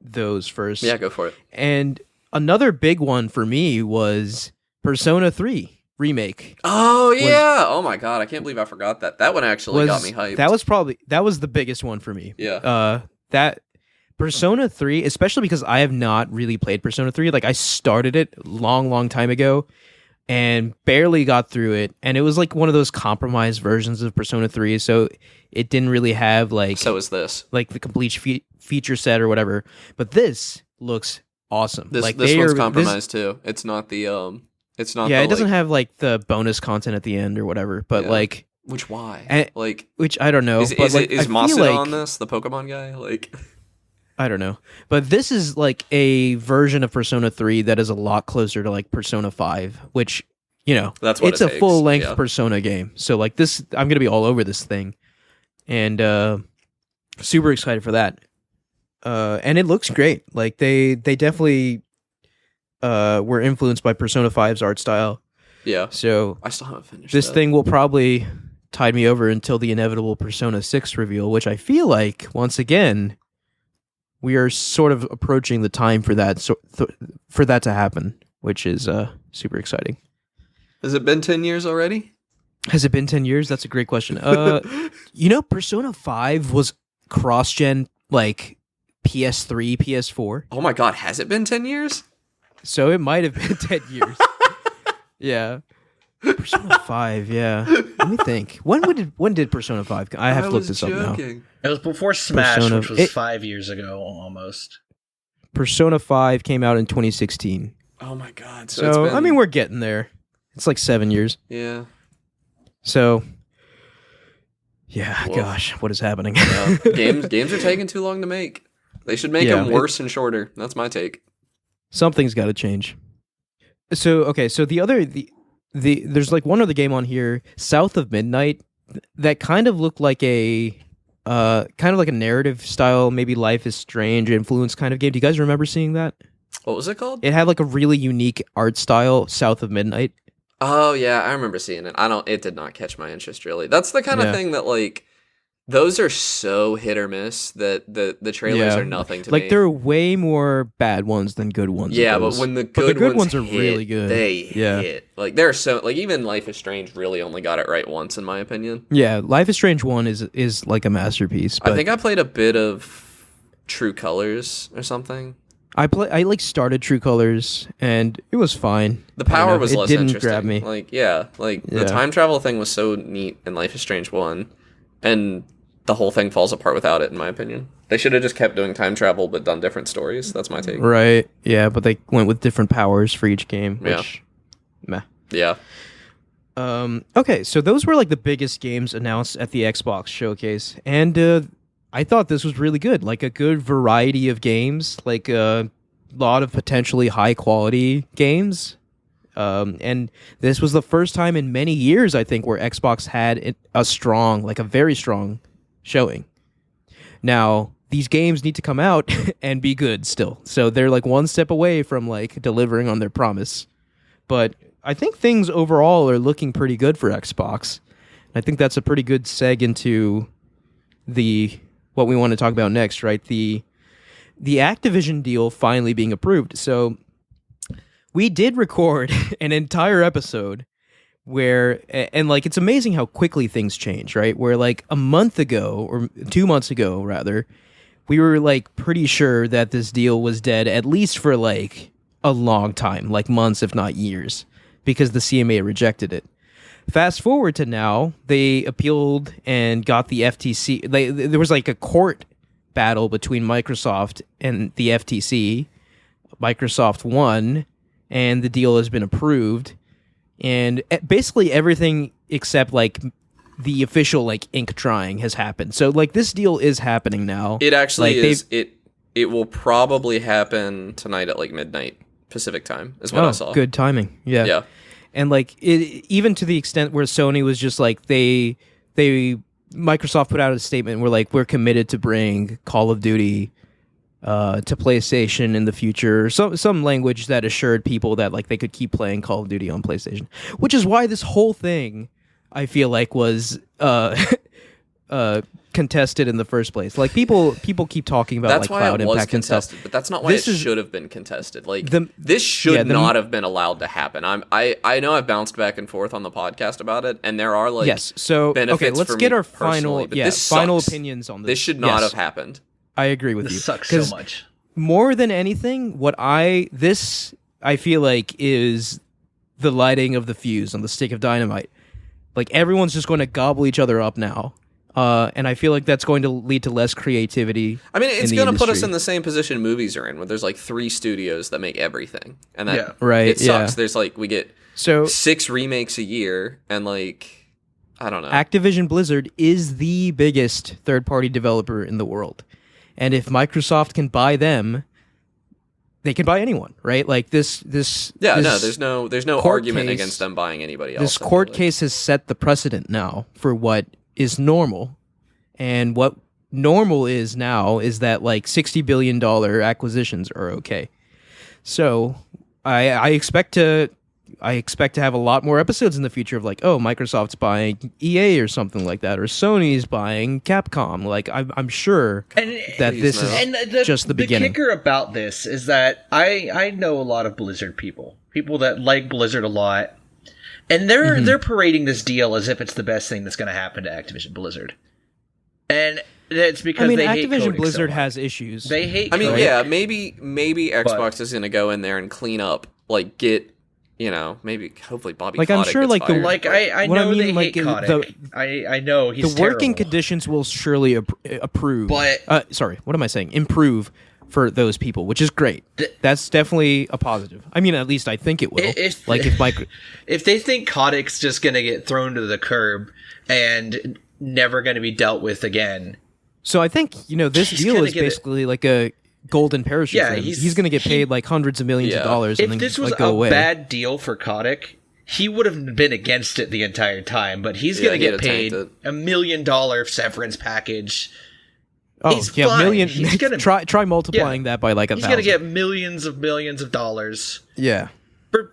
[SPEAKER 1] those first.
[SPEAKER 2] Yeah, go for it.
[SPEAKER 1] And another big one for me was Persona 3 remake.
[SPEAKER 2] Oh yeah! Oh my god, I can't believe I forgot that. That one actually got me hyped.
[SPEAKER 1] That was the biggest one for me.
[SPEAKER 2] Yeah.
[SPEAKER 1] That Persona 3, especially because I have not really played Persona 3. Like, I started it long time ago and barely got through it, and it was like one of those compromised versions of Persona 3, so it didn't really have like.
[SPEAKER 2] So is this
[SPEAKER 1] like the complete feature set or whatever? But this looks awesome.
[SPEAKER 2] This one's compromised too. It's not the It's not.
[SPEAKER 1] Yeah, it doesn't have like the bonus content at the end or whatever. But like,
[SPEAKER 2] why?
[SPEAKER 1] Which I don't know.
[SPEAKER 2] Is Masuda on this? The Pokemon guy? Like,
[SPEAKER 1] I don't know. But this is like a version of Persona 3 that is a lot closer to like Persona 5, which,
[SPEAKER 2] that's what
[SPEAKER 1] it's a full length Persona game. So like this, I'm gonna be all over this thing, and super excited for that. And it looks great. Like they definitely were influenced by Persona 5's art style.
[SPEAKER 2] Yeah.
[SPEAKER 1] So
[SPEAKER 2] I still haven't finished
[SPEAKER 1] this
[SPEAKER 2] that.
[SPEAKER 1] thing will probably tide me over until the inevitable Persona 6 reveal, which I feel like, once again, we are sort of approaching the time for that for that to happen, which is super exciting.
[SPEAKER 2] Has it been 10 years already?
[SPEAKER 1] Has it been 10 years? That's a great question. Persona 5 was cross-gen, like PS3, PS4.
[SPEAKER 2] Oh my god, has it been 10 years?
[SPEAKER 1] So it might have been 10 years. Yeah. Persona 5, yeah. Let me think. When did Persona 5 come? I have to look this up now.
[SPEAKER 3] It was before Smash, which was 5 years ago almost.
[SPEAKER 1] Persona 5 came out in 2016.
[SPEAKER 2] Oh my god.
[SPEAKER 1] So it's been... I mean, we're getting there. It's like 7 years.
[SPEAKER 2] Yeah.
[SPEAKER 1] So, yeah, whoa. Gosh, what is happening?
[SPEAKER 2] Games are taking too long to make. They should make them worse and shorter. That's my take.
[SPEAKER 1] Something's got to change. So, okay, so there's like one other game on here, South of Midnight, that kind of looked like a narrative style, maybe Life is Strange influence kind of game. Do you guys remember seeing that?
[SPEAKER 2] What was it called?
[SPEAKER 1] It had like a really unique art style, South of Midnight.
[SPEAKER 2] Oh yeah, I remember seeing it. It did not catch my interest really. That's the kind of thing that like those are so hit or miss that the trailers are nothing to me.
[SPEAKER 1] Like there are way more bad ones than good ones.
[SPEAKER 2] Yeah, but when the good ones
[SPEAKER 1] are really good.
[SPEAKER 2] They hit. Like there are so like even Life is Strange really only got it right once in my opinion.
[SPEAKER 1] Yeah, Life is Strange 1 is like a masterpiece. But
[SPEAKER 2] I think I played a bit of True Colors or something.
[SPEAKER 1] I started True Colors and it was fine.
[SPEAKER 2] The power was less
[SPEAKER 1] didn't
[SPEAKER 2] interesting.
[SPEAKER 1] Grab me.
[SPEAKER 2] The time travel thing was so neat in Life is Strange 1, and the whole thing falls apart without it, in my opinion. They should have just kept doing time travel but done different stories. That's my take.
[SPEAKER 1] Right. Yeah, but they went with different powers for each game, which meh.
[SPEAKER 2] Yeah.
[SPEAKER 1] Okay, so those were like the biggest games announced at the Xbox showcase, and I thought this was really good. Like a good variety of games, like a lot of potentially high quality games. And this was the first time in many years, I think, where Xbox had a very strong showing. Now, these games need to come out and be good still. So they're like one step away from like delivering on their promise. But I think things overall are looking pretty good for Xbox. I think that's a pretty good seg into what we want to talk about next, right? The Activision deal finally being approved. So we did record an entire episode and like it's amazing how quickly things change, right? Where like a month ago or 2 months ago rather, we were like pretty sure that this deal was dead at least for like a long time, like months if not years, because the CMA rejected it. Fast forward to now, they appealed and got the FTC. There was like a court battle between Microsoft and the FTC. Microsoft won, and the deal has been approved. And basically everything except like the official like ink drying has happened. So like this deal is happening now.
[SPEAKER 2] It actually is. It will probably happen tonight at like midnight Pacific time, is what I saw.
[SPEAKER 1] Good timing. Yeah. Yeah. And like even to the extent where Sony was just like Microsoft put out a statement where like we're committed to bring Call of Duty to PlayStation in the future. Some language that assured people that like they could keep playing Call of Duty on PlayStation, which is why this whole thing I feel like was contested in the first place. Like people keep talking about
[SPEAKER 2] that's
[SPEAKER 1] like cloud
[SPEAKER 2] why it was
[SPEAKER 1] impact
[SPEAKER 2] contested,
[SPEAKER 1] and stuff.
[SPEAKER 2] but that's not why it should have been contested. Like this should not have been allowed to happen. I know I've bounced back and forth on the podcast about it, and there are like benefits.
[SPEAKER 1] Okay, let's get our final opinions on this.
[SPEAKER 2] This should not have happened.
[SPEAKER 1] I agree with you.
[SPEAKER 3] This sucks so much.
[SPEAKER 1] More than anything, I feel like is the lighting of the fuse on the stick of dynamite. Like everyone's just going to gobble each other up now. And I feel like that's going to lead to less creativity.
[SPEAKER 2] I mean, it's going to put us in the same position movies are in, where there's like 3 studios that make everything, and that it sucks. There's like we get 6 remakes a year, and like I don't know.
[SPEAKER 1] Activision Blizzard is the biggest third-party developer in the world, and if Microsoft can buy them, they can buy anyone, right? Like this. There's
[SPEAKER 2] no argument against them buying anybody else.
[SPEAKER 1] This court case has set the precedent now for what is normal and what normal is now is that like $60 billion acquisitions are okay. So I expect to have a lot more episodes in the future of like, oh, Microsoft's buying EA or something like that, or Sony's buying Capcom. Like, I'm sure that this is just the beginning.
[SPEAKER 3] The kicker about this is that I know a lot of Blizzard people that like Blizzard a lot, and they're parading this deal as if it's the best thing that's going to happen to Activision Blizzard, and it's because they
[SPEAKER 1] Activision
[SPEAKER 3] hate
[SPEAKER 1] Blizzard
[SPEAKER 3] so
[SPEAKER 1] has issues.
[SPEAKER 3] They hate.
[SPEAKER 2] I mean,
[SPEAKER 3] coding.
[SPEAKER 2] yeah, maybe Xbox is going to go in there and clean up, like get. Maybe hopefully Bobby.
[SPEAKER 1] Like,
[SPEAKER 2] Kotick
[SPEAKER 1] I'm sure,
[SPEAKER 2] gets
[SPEAKER 1] like
[SPEAKER 2] fired,
[SPEAKER 3] I know they hate Kotick. I know he's
[SPEAKER 1] the working
[SPEAKER 3] terrible.
[SPEAKER 1] conditions will surely approve.
[SPEAKER 3] But
[SPEAKER 1] sorry, what am I saying? Improve for those people, which is great. That's definitely a positive. I mean, at least I think it will. If
[SPEAKER 3] they think Kotick's just going to get thrown to the curb and never going to be dealt with again.
[SPEAKER 1] So I think this deal is basically like a golden parachute.
[SPEAKER 3] Yeah,
[SPEAKER 1] for him. He's going to get paid like hundreds of millions of dollars.
[SPEAKER 3] If
[SPEAKER 1] and then,
[SPEAKER 3] this was
[SPEAKER 1] go away.
[SPEAKER 3] Bad deal for Kotick, he would have been against it the entire time. But he's going to get paid $1 million severance package.
[SPEAKER 1] Oh,
[SPEAKER 3] he's
[SPEAKER 1] yeah,
[SPEAKER 3] fine.
[SPEAKER 1] million.
[SPEAKER 3] He's gonna,
[SPEAKER 1] try multiplying that by like 1,000.
[SPEAKER 3] He's going to get millions of dollars.
[SPEAKER 1] Yeah.
[SPEAKER 3] For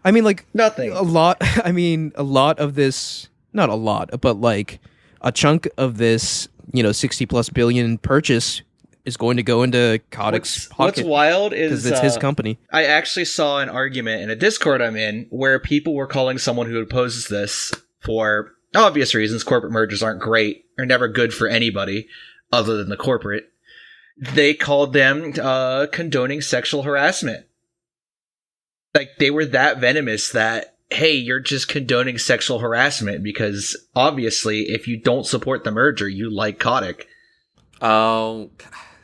[SPEAKER 1] I mean, like
[SPEAKER 3] nothing.
[SPEAKER 1] A lot. I mean, a lot of this. Not a lot, but like a chunk of this. $60+ billion purchase is going to go into Kotick's pocket.
[SPEAKER 3] What's wild is
[SPEAKER 1] because it's his company.
[SPEAKER 3] I actually saw an argument in a Discord I'm in where people were calling someone who opposes this, for obvious reasons, corporate mergers aren't great or never good for anybody other than the corporate. They called them condoning sexual harassment. Like, they were that venomous that, hey, you're just condoning sexual harassment because obviously if you don't support the merger, you like Kotick.
[SPEAKER 2] Oh,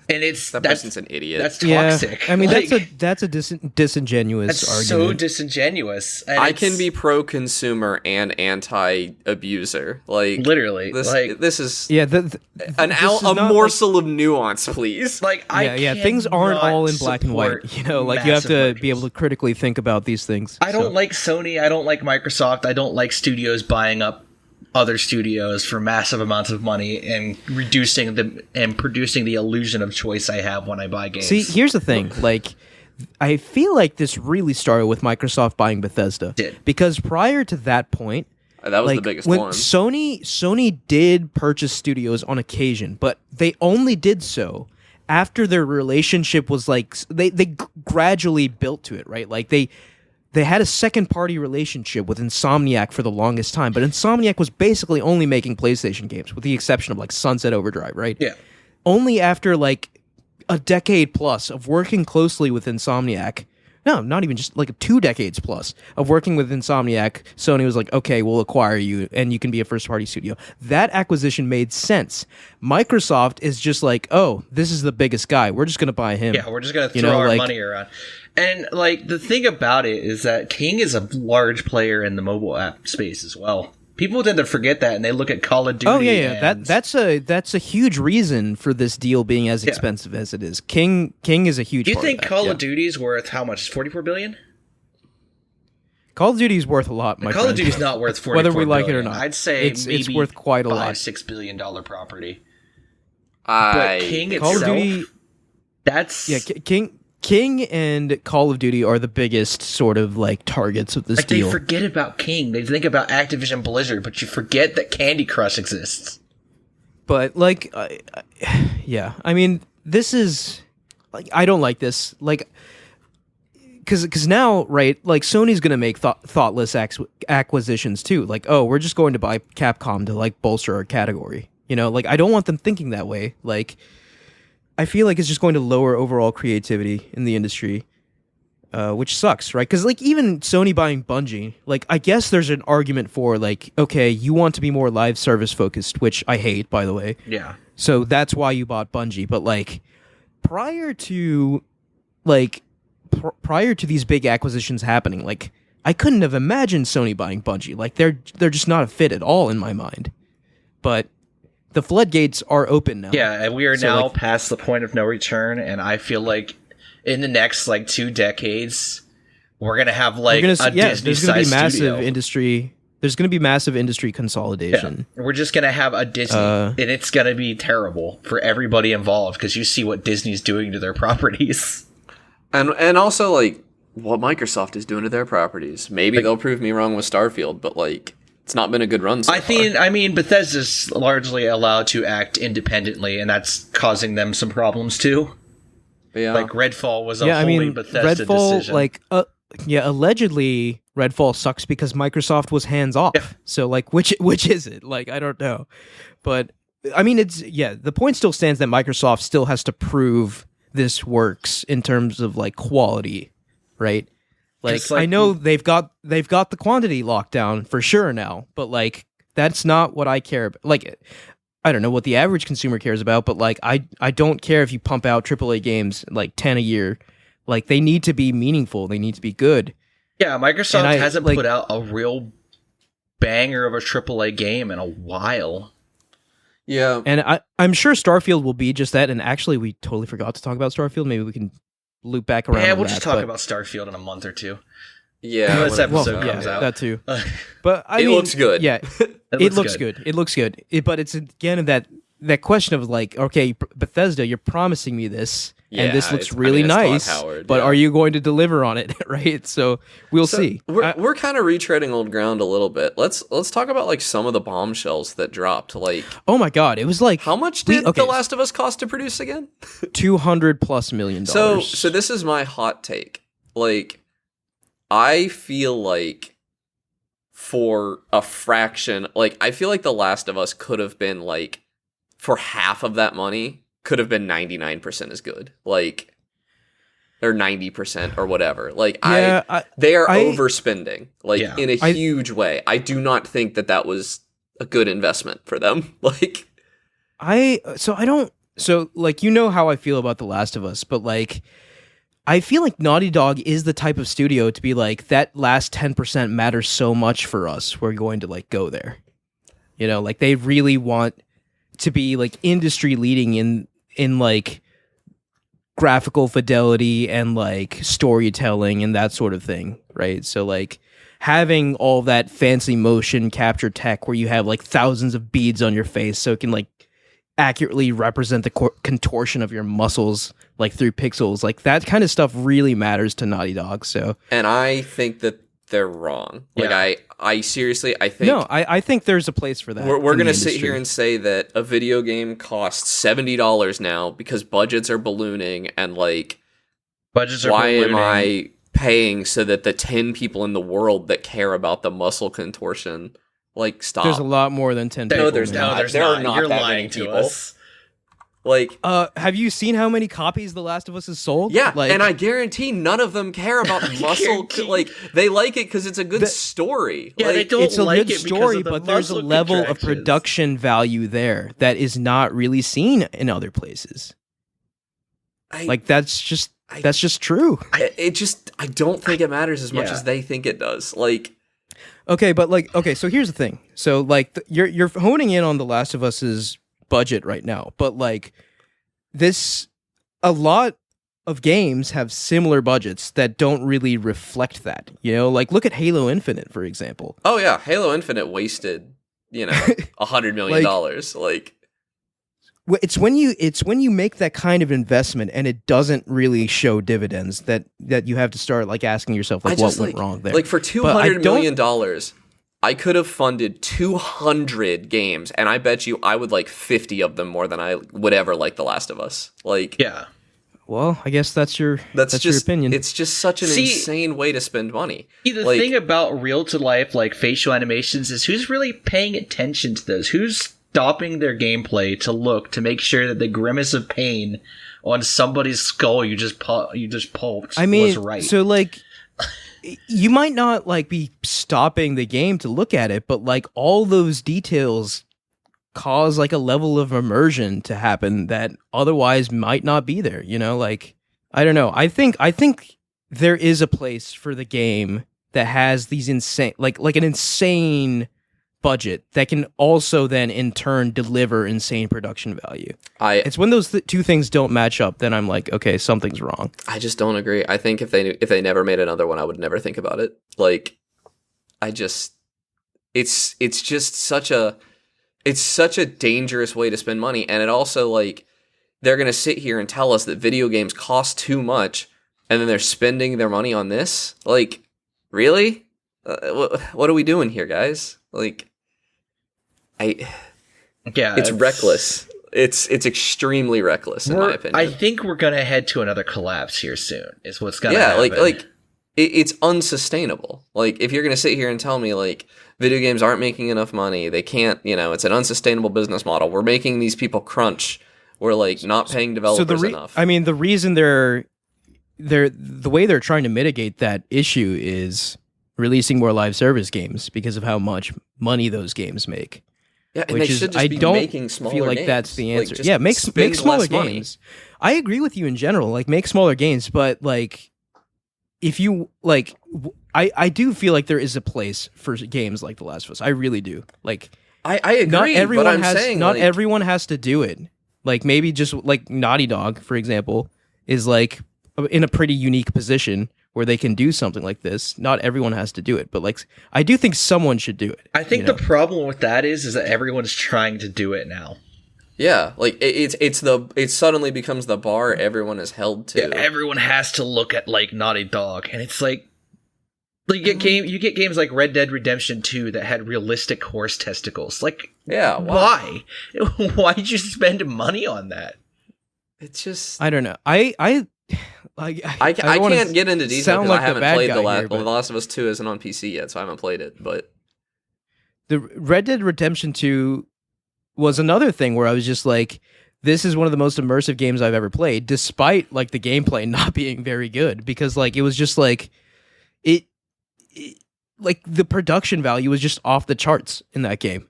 [SPEAKER 3] and
[SPEAKER 2] that person's an idiot.
[SPEAKER 3] That's toxic.
[SPEAKER 1] Yeah. I mean, that's a disingenuous
[SPEAKER 3] that's
[SPEAKER 1] argument.
[SPEAKER 3] so disingenuous. And
[SPEAKER 2] I can be pro-consumer and anti-abuser. Like,
[SPEAKER 3] literally,
[SPEAKER 2] this is
[SPEAKER 1] a
[SPEAKER 2] morsel of nuance, please.
[SPEAKER 3] Like,
[SPEAKER 1] things aren't all in black and white. Like, you have to be able to critically think about these things.
[SPEAKER 3] I don't like Sony. I don't like Microsoft. I don't like studios buying up other studios for massive amounts of money and producing the illusion of choice I have when I buy games.
[SPEAKER 1] See, here's the thing. Like, I feel like this really started with Microsoft buying Bethesda. Because prior to that point,
[SPEAKER 2] that was the biggest
[SPEAKER 1] when
[SPEAKER 2] one.
[SPEAKER 1] Sony did purchase studios on occasion, but they only did so after their relationship was like they gradually built to it, right? Like they had a second-party relationship with Insomniac for the longest time, but Insomniac was basically only making PlayStation games, with the exception of, like, Sunset Overdrive, right?
[SPEAKER 3] Yeah.
[SPEAKER 1] Only after, like, a decade plus of working closely with Insomniac, no, not even just, like, 2 decades plus of working with Insomniac, Sony was like, okay, we'll acquire you, and you can be a first-party studio. That acquisition made sense. Microsoft is just like, oh, this is the biggest guy. We're just going to buy him.
[SPEAKER 3] Yeah, we're just going to throw our money around. And, like, the thing about it is that King is a large player in the mobile app space as well. People tend to forget that, and they look at Call of Duty.
[SPEAKER 1] Oh yeah. That's a huge reason for this deal being as expensive as it is. King is a huge.
[SPEAKER 3] Do you
[SPEAKER 1] part
[SPEAKER 3] think
[SPEAKER 1] of that.
[SPEAKER 3] Call of Duty's worth how much? $44 billion?
[SPEAKER 1] Call of Duty's worth a lot. My
[SPEAKER 3] Call
[SPEAKER 1] friend.
[SPEAKER 3] of Duty's not worth $44
[SPEAKER 1] whether we like
[SPEAKER 3] billion.
[SPEAKER 1] it or not.
[SPEAKER 3] I'd say
[SPEAKER 1] it's worth quite a lot.
[SPEAKER 3] $5-6 billion property.
[SPEAKER 2] But
[SPEAKER 3] But King
[SPEAKER 1] Call
[SPEAKER 3] itself,
[SPEAKER 1] of Duty.
[SPEAKER 3] that's
[SPEAKER 1] King and Call of Duty are the biggest sort of like targets of this deal.
[SPEAKER 3] They forget about King. They think about Activision Blizzard, but you forget that Candy Crush exists.
[SPEAKER 1] But like, I mean, this is like I don't like this. Like, because now, right? Like Sony's gonna make thoughtless acquisitions too. Like, oh, we're just going to buy Capcom to like bolster our category. Like I don't want them thinking that way. Like. I feel like it's just going to lower overall creativity in the industry, which sucks, right? Because like even Sony buying Bungie, like I guess there's an argument for like, okay, you want to be more live service focused, which I hate, by the way.
[SPEAKER 3] Yeah.
[SPEAKER 1] So that's why you bought Bungie. But like prior to these big acquisitions happening, like I couldn't have imagined Sony buying Bungie. Like they're just not a fit at all in my mind. But the floodgates are open now.
[SPEAKER 3] Yeah, and we are now past the point of no return, and I feel like in the next 2 decades, we're gonna have Disney-sized
[SPEAKER 1] there's gonna be massive
[SPEAKER 3] studio.
[SPEAKER 1] industry. There's going to be massive industry consolidation.
[SPEAKER 3] Yeah. We're just going to have a Disney, and it's going to be terrible for everybody involved because you see what Disney's doing to their properties.
[SPEAKER 2] And also, like, what Microsoft is doing to their properties. Maybe they'll prove me wrong with Starfield, but, like, it's not been a good run so far.
[SPEAKER 3] I mean, Bethesda's largely allowed to act independently, and that's causing them some problems, too.
[SPEAKER 2] Yeah.
[SPEAKER 3] Like, Redfall was a wholly Bethesda
[SPEAKER 1] Redfall,
[SPEAKER 3] decision.
[SPEAKER 1] like, allegedly Redfall sucks because Microsoft was hands off.
[SPEAKER 3] Yeah.
[SPEAKER 1] So like which is it? Like I don't know. But I mean the point still stands that Microsoft still has to prove this works in terms of like quality, right? Like I know they've got the quantity locked down for sure now, but like that's not what I care about. Like I don't know what the average consumer cares about, but like I don't care if you pump out AAA games like 10 a year. Like, they need to be meaningful. They need to be good.
[SPEAKER 3] Yeah, Microsoft hasn't put out a real banger of a AAA game in a while.
[SPEAKER 2] Yeah.
[SPEAKER 1] And I'm sure Starfield will be just that. And actually, we totally forgot to talk about Starfield. Maybe we can loop back around.
[SPEAKER 3] Yeah, we'll just talk about Starfield in a month or two.
[SPEAKER 2] Yeah.
[SPEAKER 3] When this episode comes out.
[SPEAKER 1] That too. But I mean,
[SPEAKER 2] it looks good.
[SPEAKER 1] Yeah, it looks good. It looks good. But it's, again, that question of like, okay, Bethesda, you're promising me this. Yeah, and this looks really nice, Howard, but are you going to deliver on it, right? So we'll see.
[SPEAKER 2] We're kind of retreading old ground a little bit. Let's talk about like some of the bombshells that dropped. Like,
[SPEAKER 1] oh my god, it was like
[SPEAKER 2] how much did The Last of Us cost to produce again?
[SPEAKER 1] $200+ million.
[SPEAKER 2] So this is my hot take. Like, I feel like for a fraction, like I feel like The Last of Us could have been like for half of that money. Could have been 99% as good, like, or 90% or whatever. Like, they are overspending, like, in a huge way. I do not think that was a good investment for them. Like,
[SPEAKER 1] so like, you know how I feel about The Last of Us, but like, I feel like Naughty Dog is the type of studio to be like, that last 10% matters so much for us. We're going to like go there, you know, like they really want to be like industry leading in like graphical fidelity and like storytelling and that sort of thing, right? So like having all that fancy motion capture tech where you have like thousands of beads on your face so it can like accurately represent the contortion of your muscles like through pixels, like that kind of stuff really matters to Naughty Dog. So, and
[SPEAKER 2] I think that they're wrong. Like I seriously, I think
[SPEAKER 1] I think there's a place for that.
[SPEAKER 2] We're gonna sit here and say that a video game costs $70 now because budgets are ballooning and like why am I paying so that the 10 people in the world that care about the muscle contortion like stop?
[SPEAKER 1] There's a lot more than 10 people.
[SPEAKER 2] No, there's not. There are not. You're that lying many to people. Us. Like,
[SPEAKER 1] have you seen how many copies The Last of Us has sold?
[SPEAKER 2] Yeah,
[SPEAKER 1] like,
[SPEAKER 2] and I guarantee none of them care about muscle. Like, they like it because it's a good story.
[SPEAKER 3] Yeah,
[SPEAKER 2] like,
[SPEAKER 3] they don't
[SPEAKER 1] it's a
[SPEAKER 3] like
[SPEAKER 1] good
[SPEAKER 3] it
[SPEAKER 1] story, but there's a level of production value there that is not really seen in other places. That's just true.
[SPEAKER 2] I don't think it matters as much as they think it does. Like,
[SPEAKER 1] okay, but like, okay, so here's the thing. So like, you're honing in on The Last of Us's budget right now, but like a lot of games have similar budgets that don't really reflect that, you know, like look at Halo Infinite, for example.
[SPEAKER 2] Oh yeah, Halo Infinite wasted, $100 million. like
[SPEAKER 1] it's when you make that kind of investment and it doesn't really show dividends that you have to start like asking yourself like what went wrong there.
[SPEAKER 2] Like for $200 million I could have funded 200 games, and I bet you I would like 50 of them more than I would ever like The Last of Us. Like,
[SPEAKER 1] yeah. Well, I guess that's your opinion.
[SPEAKER 2] It's just such an insane way to spend money.
[SPEAKER 3] See, the thing about real-to-life like facial animations is who's really paying attention to those? Who's stopping their gameplay to look to make sure that the grimace of pain on somebody's skull you just pulped was right?
[SPEAKER 1] So like. You might not like be stopping the game to look at it, but like all those details cause like a level of immersion to happen that otherwise might not be there, you know? Like, I don't know. I think there is a place for the game that has these insane like an insane budget that can also then in turn deliver insane production value. It's when those two things don't match up, then I'm like, okay, something's wrong.
[SPEAKER 2] I just don't agree. I think if they never made another one, I would never think about it. Like, it's it's just such a dangerous way to spend money, and it also like they're gonna sit here and tell us that video games cost too much, and then they're spending their money on this. Like, really? What are we doing here, guys? Like, it's reckless. It's extremely reckless in my opinion.
[SPEAKER 3] I think we're gonna head to another collapse here soon. Is what's gonna happen.
[SPEAKER 2] It's unsustainable. Like, if you're gonna sit here and tell me like video games aren't making enough money, they can't. It's an unsustainable business model. We're making these people crunch. We're like not paying developers enough.
[SPEAKER 1] I mean, the reason the way they're trying to mitigate that issue is releasing more live service games because of how much money those games make.
[SPEAKER 2] Yeah, and they should just be making smaller games.
[SPEAKER 1] I don't feel like that's the answer. Yeah, make smaller games. I agree with you in general. Like, make smaller games, but like, if you like, I do feel like there is a place for games like The Last of Us. I really do. Like,
[SPEAKER 2] I agree. Not
[SPEAKER 1] everyone has to do it. Like, maybe just like Naughty Dog, for example, is like in a pretty unique position where they can do something like this. Not everyone has to do it, but like, I do think someone should do it.
[SPEAKER 3] I think the problem with that is that everyone's trying to do it now.
[SPEAKER 2] Yeah, like it suddenly becomes the bar everyone is held to.
[SPEAKER 3] Yeah, everyone has to look at like Naughty Dog, and it's like you get games like Red Dead Redemption 2 that had realistic horse testicles. Like,
[SPEAKER 2] yeah,
[SPEAKER 3] why? Why'd you spend money on that?
[SPEAKER 2] It's just,
[SPEAKER 1] I don't know. I
[SPEAKER 2] can't get into detail because I haven't played The Last of Us 2 isn't on PC yet, so I haven't played it. But
[SPEAKER 1] the Red Dead Redemption 2 was another thing where I was just like, this is one of the most immersive games I've ever played, despite like the gameplay not being very good, because like it was just like it like the production value was just off the charts in that game.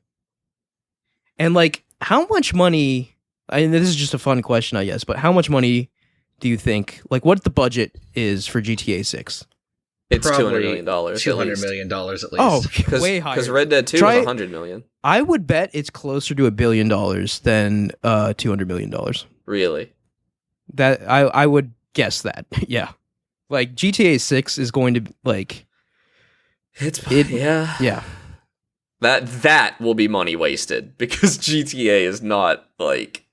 [SPEAKER 1] And like, how much money? I mean, this is just a fun question, I guess, but how much money do you think, like, what the budget is for GTA 6?
[SPEAKER 2] It's $200 million.
[SPEAKER 3] $200 million at least.
[SPEAKER 1] Oh, way higher.
[SPEAKER 2] Because Red Dead 2 was $100 million.
[SPEAKER 1] I would bet it's closer to $1 billion than $200 million.
[SPEAKER 2] Really?
[SPEAKER 1] That I would guess that. Yeah. Like, GTA 6 is going to, like...
[SPEAKER 2] Yeah. That will be money wasted, because GTA is not, like...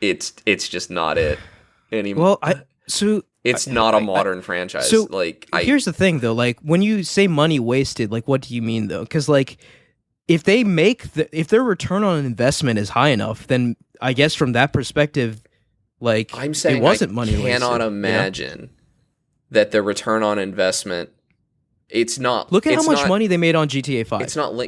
[SPEAKER 2] It's just not it anymore.
[SPEAKER 1] Well,
[SPEAKER 2] it's not a modern franchise.
[SPEAKER 1] So,
[SPEAKER 2] like,
[SPEAKER 1] here's the thing, though. Like, when you say money wasted, like, what do you mean, though? Because, like, if their return on investment is high enough, then I guess from that perspective, like,
[SPEAKER 2] I'm saying
[SPEAKER 1] it wasn't money wasted.
[SPEAKER 2] I cannot imagine that the return on investment. It's not.
[SPEAKER 1] Look at how much money they made on GTA 5.
[SPEAKER 2] It's not.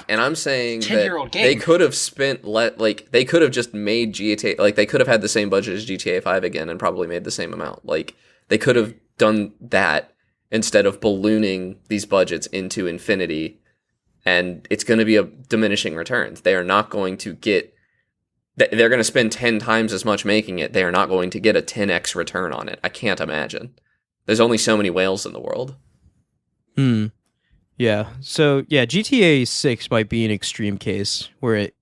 [SPEAKER 2] And I'm saying that
[SPEAKER 3] game.
[SPEAKER 2] they could have spent they could have just made GTA, like, they could have had the same budget as GTA 5 again and probably made the same amount. Like, they could have done that instead of ballooning these budgets into infinity, and it's going to be a diminishing returns. They are not going to get. They're going to spend 10 times as much making it. They are not going to get a 10x return on it. I can't imagine. There's only so many whales in the world.
[SPEAKER 1] Yeah. So, yeah, GTA 6 might be an extreme case where it...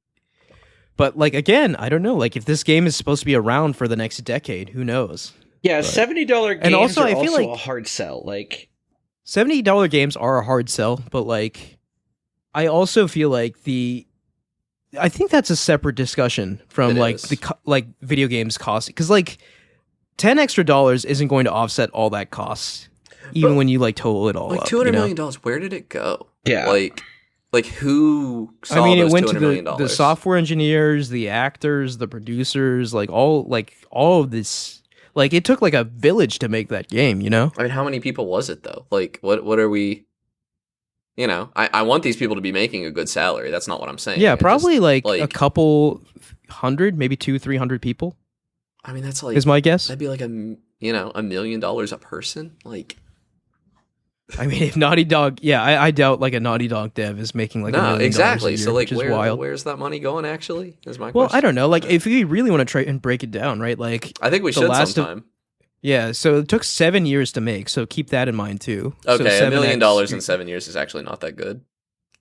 [SPEAKER 1] But, like, again, I don't know. Like, if this game is supposed to be around for the next decade, who knows?
[SPEAKER 3] Yeah, $70 games
[SPEAKER 1] and also,
[SPEAKER 3] are
[SPEAKER 1] I feel like
[SPEAKER 3] a hard sell. Like,
[SPEAKER 1] $70 games are a hard sell, but, like, I also feel like I think that's a separate discussion from, like, video games cost. Because, like, $10 extra isn't going to offset all that cost. Even when you like total it all
[SPEAKER 2] like
[SPEAKER 1] up,
[SPEAKER 2] $200 million, where did it go?
[SPEAKER 3] Yeah,
[SPEAKER 2] like who saw
[SPEAKER 1] it
[SPEAKER 2] those
[SPEAKER 1] went
[SPEAKER 2] $200
[SPEAKER 1] to
[SPEAKER 2] million?
[SPEAKER 1] The software engineers, the actors, the producers, all of this. Like, it took like a village to make that game, you know?
[SPEAKER 2] I mean, how many people was it though? Like, what are we? You know, I want these people to be making a good salary. That's not what I'm saying.
[SPEAKER 1] Yeah, probably like a couple hundred, maybe 200-300 people.
[SPEAKER 2] I mean, that's like,
[SPEAKER 1] is my guess.
[SPEAKER 2] That'd be like $1 million a person, like.
[SPEAKER 1] I mean, if Naughty Dog, I doubt like a Naughty Dog dev is making like $1 million
[SPEAKER 2] exactly.
[SPEAKER 1] a year,
[SPEAKER 2] so like,
[SPEAKER 1] wild.
[SPEAKER 2] Where's that money going? Actually, is my question.
[SPEAKER 1] Well, I don't know. Like, if we really want to try and break it down, right? Like,
[SPEAKER 2] I think we should sometime.
[SPEAKER 1] Yeah. So it took 7 years to make. So keep that in mind too.
[SPEAKER 2] Okay,
[SPEAKER 1] so
[SPEAKER 2] $1 million in 7 years is actually not that good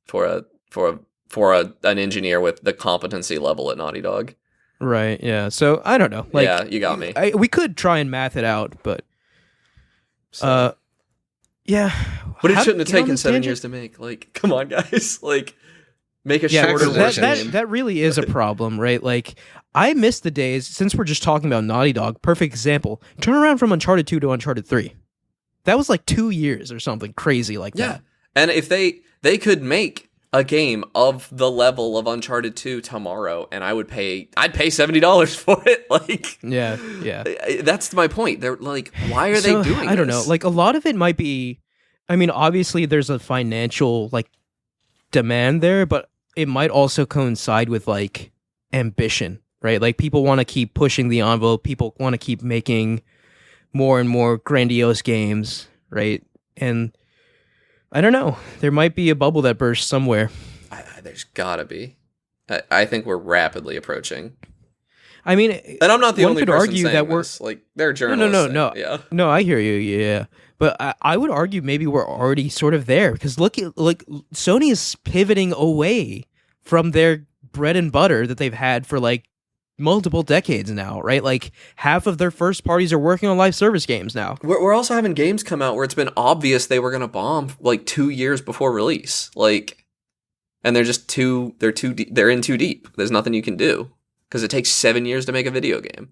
[SPEAKER 2] for an engineer with the competency level at Naughty Dog.
[SPEAKER 1] Right. Yeah. So I don't know. Like,
[SPEAKER 2] yeah, you got me.
[SPEAKER 1] We could try and math it out, but Yeah.
[SPEAKER 2] But it shouldn't have taken 7 years to make. Like, come on, guys. Like, make a shorter version.
[SPEAKER 1] That really is a problem, right? Like, I miss the days, since we're just talking about Naughty Dog, perfect example. Turn around from Uncharted 2 to Uncharted 3. That was like 2 years or something crazy like that.
[SPEAKER 2] And if they could make a game of the level of Uncharted 2 tomorrow, and I'd pay $70 for it. Like,
[SPEAKER 1] yeah.
[SPEAKER 2] That's my point. They're like, why are they doing
[SPEAKER 1] I don't
[SPEAKER 2] this?
[SPEAKER 1] know. Like, a lot of it might be, I mean, obviously there's a financial like demand there, but it might also coincide with like ambition, right? Like, people want to keep pushing the envelope. People want to keep making more and more grandiose games, right? And I don't know. There might be a bubble that bursts somewhere.
[SPEAKER 2] There's gotta be. I think we're rapidly approaching.
[SPEAKER 1] I mean,
[SPEAKER 2] and I'm not the only person
[SPEAKER 1] argue
[SPEAKER 2] saying
[SPEAKER 1] that
[SPEAKER 2] this. Like, they're journalists.
[SPEAKER 1] No.
[SPEAKER 2] Yeah.
[SPEAKER 1] No, I hear you. Yeah, but I would argue maybe we're already sort of there, because look, like, Sony is pivoting away from their bread and butter that they've had for like multiple decades now, right? Like, half of their first parties are working on live service games now.
[SPEAKER 2] We're also having games come out where it's been obvious they were going to bomb like 2 years before release. Like, and they're in too deep. There's nothing you can do because it takes 7 years to make a video game.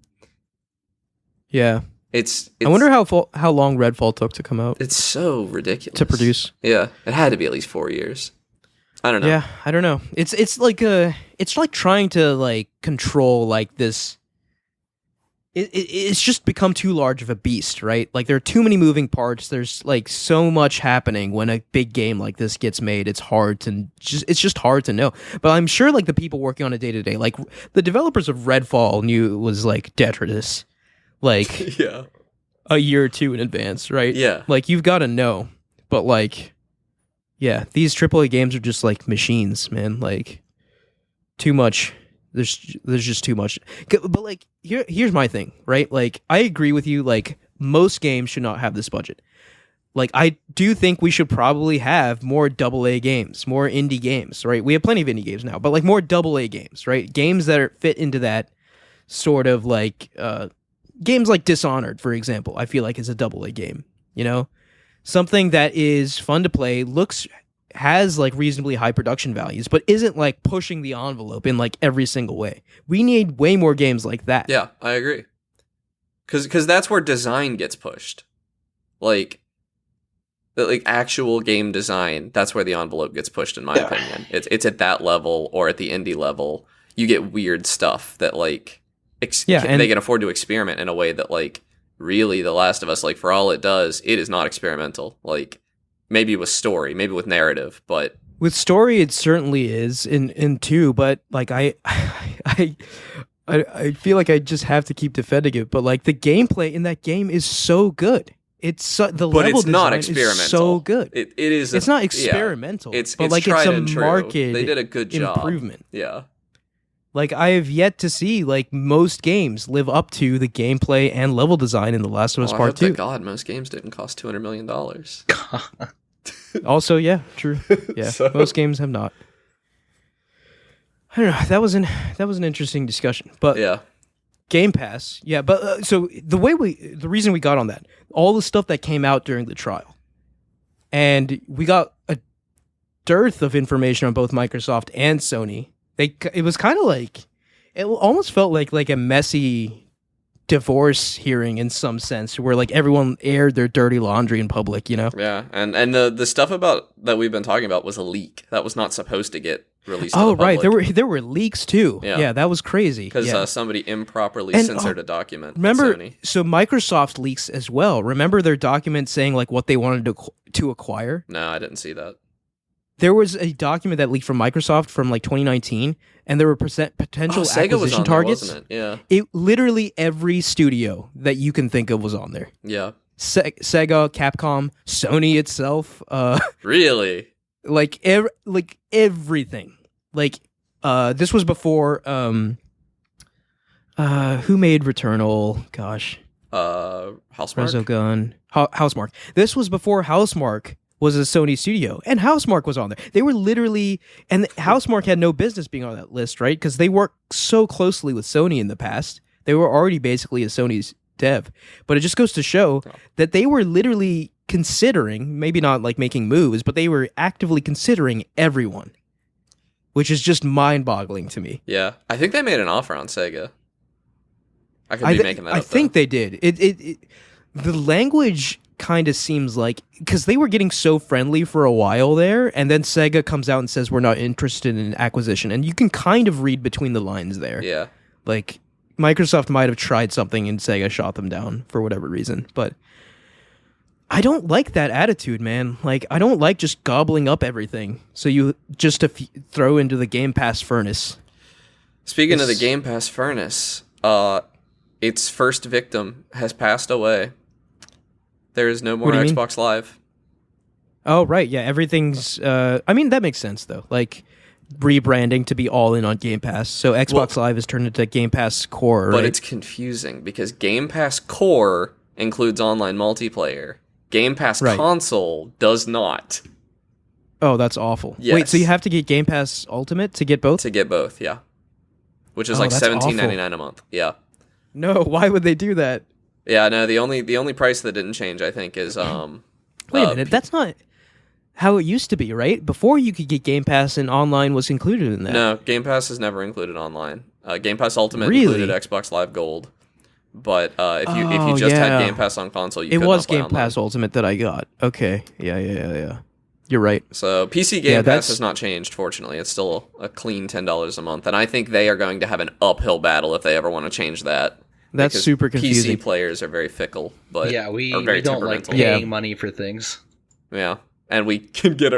[SPEAKER 1] Yeah.
[SPEAKER 2] It's
[SPEAKER 1] I wonder how long Redfall took to come out.
[SPEAKER 2] It's so ridiculous
[SPEAKER 1] to produce.
[SPEAKER 2] Yeah, it had to be at least 4 years. I don't know.
[SPEAKER 1] Yeah, I don't know. It's like trying to like control like this. It's just become too large of a beast, right? Like, there are too many moving parts. There's like so much happening when a big game like this gets made. It's just hard to know. But I'm sure like the people working on it day to day, like the developers of Redfall, knew it was like detritus, like
[SPEAKER 2] yeah,
[SPEAKER 1] a year or two in advance, right?
[SPEAKER 2] Yeah,
[SPEAKER 1] like you've got to know. But like, yeah, these AAA games are just like machines, man. Like, too much. There's just too much. But like, here's my thing, right? Like, I agree with you. Like, most games should not have this budget. Like, I do think we should probably have more AA games, more indie games, right? We have plenty of indie games now, but like more AA games, right? Games that fit into that sort of like games like Dishonored, for example. I feel like is a AA game. You know, something that is fun to play, has like reasonably high production values, but isn't like pushing the envelope in like every single way. We need way more games like that.
[SPEAKER 2] Yeah, I agree. Because that's where design gets pushed. Like actual game design, that's where the envelope gets pushed, in my opinion. It's at that level, or at the indie level, you get weird stuff that like they can afford to experiment in a way that like really The Last of Us, like, for all it does, it is not experimental. Like, maybe with story, maybe with narrative, but
[SPEAKER 1] with story it certainly is in 2, but like I feel like I just have to keep defending it, but like the gameplay in that game is so good. It's the
[SPEAKER 2] but
[SPEAKER 1] level
[SPEAKER 2] it's not
[SPEAKER 1] design
[SPEAKER 2] experimental.
[SPEAKER 1] Is so good.
[SPEAKER 2] It is.
[SPEAKER 1] It's not experimental.
[SPEAKER 2] It's
[SPEAKER 1] like
[SPEAKER 2] tried
[SPEAKER 1] it's a
[SPEAKER 2] and true.
[SPEAKER 1] marked
[SPEAKER 2] They did a good job.
[SPEAKER 1] improvement.
[SPEAKER 2] Yeah.
[SPEAKER 1] Like, I have yet to see like most games live up to the gameplay and level design in The Last of Us Part 2.
[SPEAKER 2] God, most games didn't cost $200 million.
[SPEAKER 1] Also, yeah, true. Yeah,
[SPEAKER 2] So-
[SPEAKER 1] most games have not. I don't know. That was an interesting discussion, but
[SPEAKER 2] Yeah.
[SPEAKER 1] Game Pass, yeah. But so the reason we got on that, all the stuff that came out during the trial, and we got a dearth of information on both Microsoft and Sony. It was kind of like, it almost felt like a messy divorce hearing in some sense, where like everyone aired their dirty laundry in public, you know?
[SPEAKER 2] Yeah, and the stuff about that we've been talking about was a leak that was not supposed to get released.
[SPEAKER 1] Oh,
[SPEAKER 2] to the
[SPEAKER 1] right,
[SPEAKER 2] public.
[SPEAKER 1] there were leaks too.
[SPEAKER 2] Yeah.
[SPEAKER 1] Yeah, that was crazy.
[SPEAKER 2] Because somebody improperly
[SPEAKER 1] And,
[SPEAKER 2] censored a document. at
[SPEAKER 1] Remember,
[SPEAKER 2] Sony.
[SPEAKER 1] so Microsoft leaks as well. Remember their document saying like what they wanted to acquire?
[SPEAKER 2] No, I didn't see that.
[SPEAKER 1] There was a document that leaked from Microsoft from like 2019, and there were potential
[SPEAKER 2] Sega was
[SPEAKER 1] acquisition
[SPEAKER 2] on
[SPEAKER 1] targets.
[SPEAKER 2] there, wasn't it? Yeah.
[SPEAKER 1] It literally every studio that you can think of was on there.
[SPEAKER 2] Yeah.
[SPEAKER 1] Sega, Capcom, Sony itself,
[SPEAKER 2] Really?
[SPEAKER 1] like everything. Like this was before who made Returnal? Gosh.
[SPEAKER 2] Housemarque.
[SPEAKER 1] Resogun. Housemarque. This was before Housemarque was a Sony studio, and Housemarque was on there. They were literally, and Housemarque had no business being on that list, right? Because they worked so closely with Sony in the past. They were already basically a Sony's dev. But it just goes to show that they were literally considering, maybe not like making moves, but they were actively considering everyone, which is just mind-boggling to me.
[SPEAKER 2] Yeah, I think they made an offer on Sega. I could be making that up.
[SPEAKER 1] I think they did. The language kind of seems like, because they were getting so friendly for a while there, and then Sega comes out and says we're not interested in acquisition, and you can kind of read between the lines there.
[SPEAKER 2] Yeah,
[SPEAKER 1] like Microsoft might have tried something and Sega shot them down for whatever reason, but I don't like that attitude, man. Like, I don't like just gobbling up everything so you just throw into the Game Pass furnace.
[SPEAKER 2] Speaking of the Game Pass furnace, its first victim has passed away. There is no more Xbox Live.
[SPEAKER 1] Oh, right. Yeah, everything's... I mean, that makes sense, though. Like, rebranding to be all in on Game Pass. So Xbox Live has turned into Game Pass Core, right?
[SPEAKER 2] But it's confusing because Game Pass Core includes online multiplayer. Game Pass Console does not.
[SPEAKER 1] Oh, that's awful.
[SPEAKER 2] Yes.
[SPEAKER 1] Wait, so you have to get Game Pass Ultimate to get both?
[SPEAKER 2] To get both, yeah. Which is like $17.99 a month. Yeah.
[SPEAKER 1] No, why would they do that?
[SPEAKER 2] Yeah, no, the only price that didn't change, I think, is
[SPEAKER 1] Wait a minute, that's not how it used to be, right? Before you could get Game Pass and online was included in that.
[SPEAKER 2] No, Game Pass is never included online. Game Pass Ultimate included Xbox Live Gold. But if you just had Game Pass on console, you couldn't play online. It was
[SPEAKER 1] Game Pass Ultimate that I got. Okay. Yeah. You're right.
[SPEAKER 2] So PC Game Pass has not changed, fortunately. It's still a clean $10 a month. And I think they are going to have an uphill battle if they ever want to change that.
[SPEAKER 1] That's super confusing.
[SPEAKER 2] PC players are very fickle. But
[SPEAKER 3] yeah, we don't like paying money for things.
[SPEAKER 2] Yeah. And we can get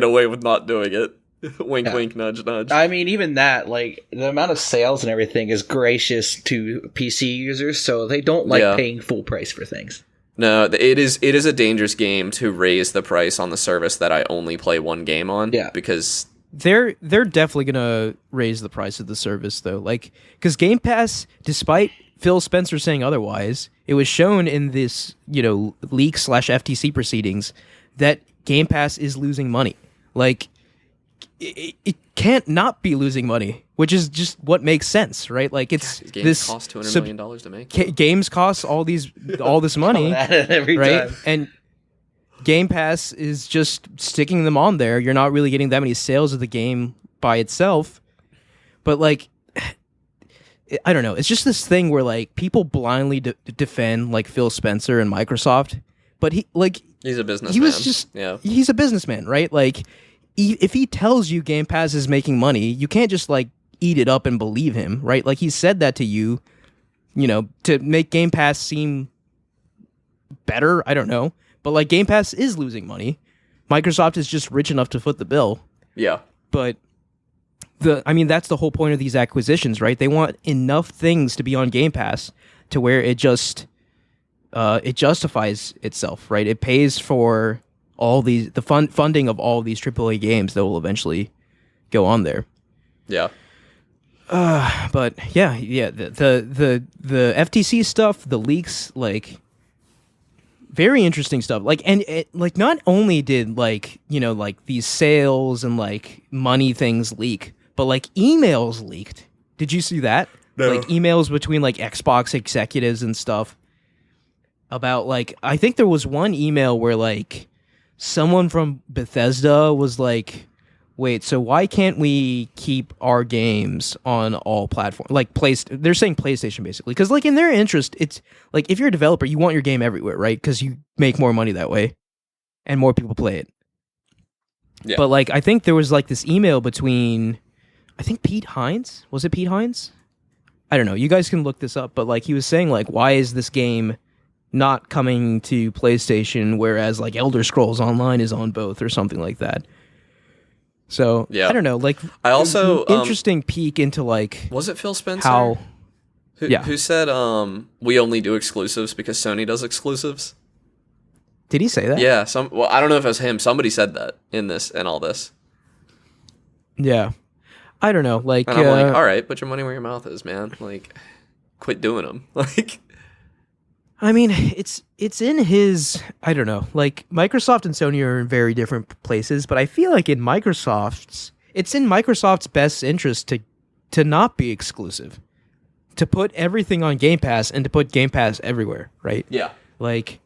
[SPEAKER 2] away with not doing it. Wink, wink, nudge, nudge.
[SPEAKER 3] I mean, even that, like, the amount of sales and everything is gracious to PC users, so they don't like paying full price for things.
[SPEAKER 2] No, it is a dangerous game to raise the price on the service that I only play one game on. Yeah, because
[SPEAKER 1] they're definitely gonna raise the price of the service, though. Like, because Game Pass, despite Phil Spencer saying otherwise, it was shown in this, leak/FTC proceedings that Game Pass is losing money. Like, it can't not be losing money, which is just what makes sense, right? Like, it's
[SPEAKER 2] games cost $200 million to make.
[SPEAKER 1] Games cost all this money,
[SPEAKER 3] every
[SPEAKER 1] right?
[SPEAKER 3] time.
[SPEAKER 1] And Game Pass is just sticking them on there. You're not really getting that many sales of the game by itself, but like, I don't know. It's just this thing where like people blindly defend like Phil Spencer and Microsoft, but he's
[SPEAKER 2] a businessman.
[SPEAKER 1] He's a businessman, right? Like, if he tells you Game Pass is making money, you can't just like eat it up and believe him, right? Like, he said that to you, to make Game Pass seem better. I don't know, but like, Game Pass is losing money. Microsoft is just rich enough to foot the bill.
[SPEAKER 2] Yeah,
[SPEAKER 1] but that's the whole point of these acquisitions, right? They want enough things to be on Game Pass to where it just it justifies itself, right? It pays for all the funding of all these AAA games that will eventually go on there.
[SPEAKER 2] Yeah.
[SPEAKER 1] But yeah, the FTC stuff, the leaks, like, very interesting stuff. Like, and like, not only did like these sales and like money things leak, but like emails leaked. Did you see that?
[SPEAKER 2] No.
[SPEAKER 1] Like, emails between like Xbox executives and stuff about like, I think there was one email where like someone from Bethesda was like, wait, so why can't we keep our games on all platforms? Like, they're saying PlayStation, basically. Because, like, in their interest, it's, like, if you're a developer, you want your game everywhere, right? Because you make more money that way. And more people play it. Yeah. But, like, I think there was, like, this email between, I think Pete Hines? Was it Pete Hines? I don't know. You guys can look this up. But, like, he was saying, like, why is this game not coming to PlayStation, whereas, like, Elder Scrolls Online is on both, or something like that. So, yeah. I don't know, like,
[SPEAKER 2] I also
[SPEAKER 1] interesting peek into, like,
[SPEAKER 2] was it Phil Spencer? Who said we only do exclusives because Sony does exclusives?
[SPEAKER 1] Did he say that?
[SPEAKER 2] Yeah, I don't know if it was him. Somebody said that in all this.
[SPEAKER 1] Yeah. I don't know, like,
[SPEAKER 2] and I'm like, all right, put your money where your mouth is, man. Like, quit doing them. Like,
[SPEAKER 1] I mean, it's in his, I don't know, like, Microsoft and Sony are in very different places, but I feel like it's in Microsoft's best interest to not be exclusive, to put everything on Game Pass and to put Game Pass everywhere, right?
[SPEAKER 2] Yeah.
[SPEAKER 1] Like,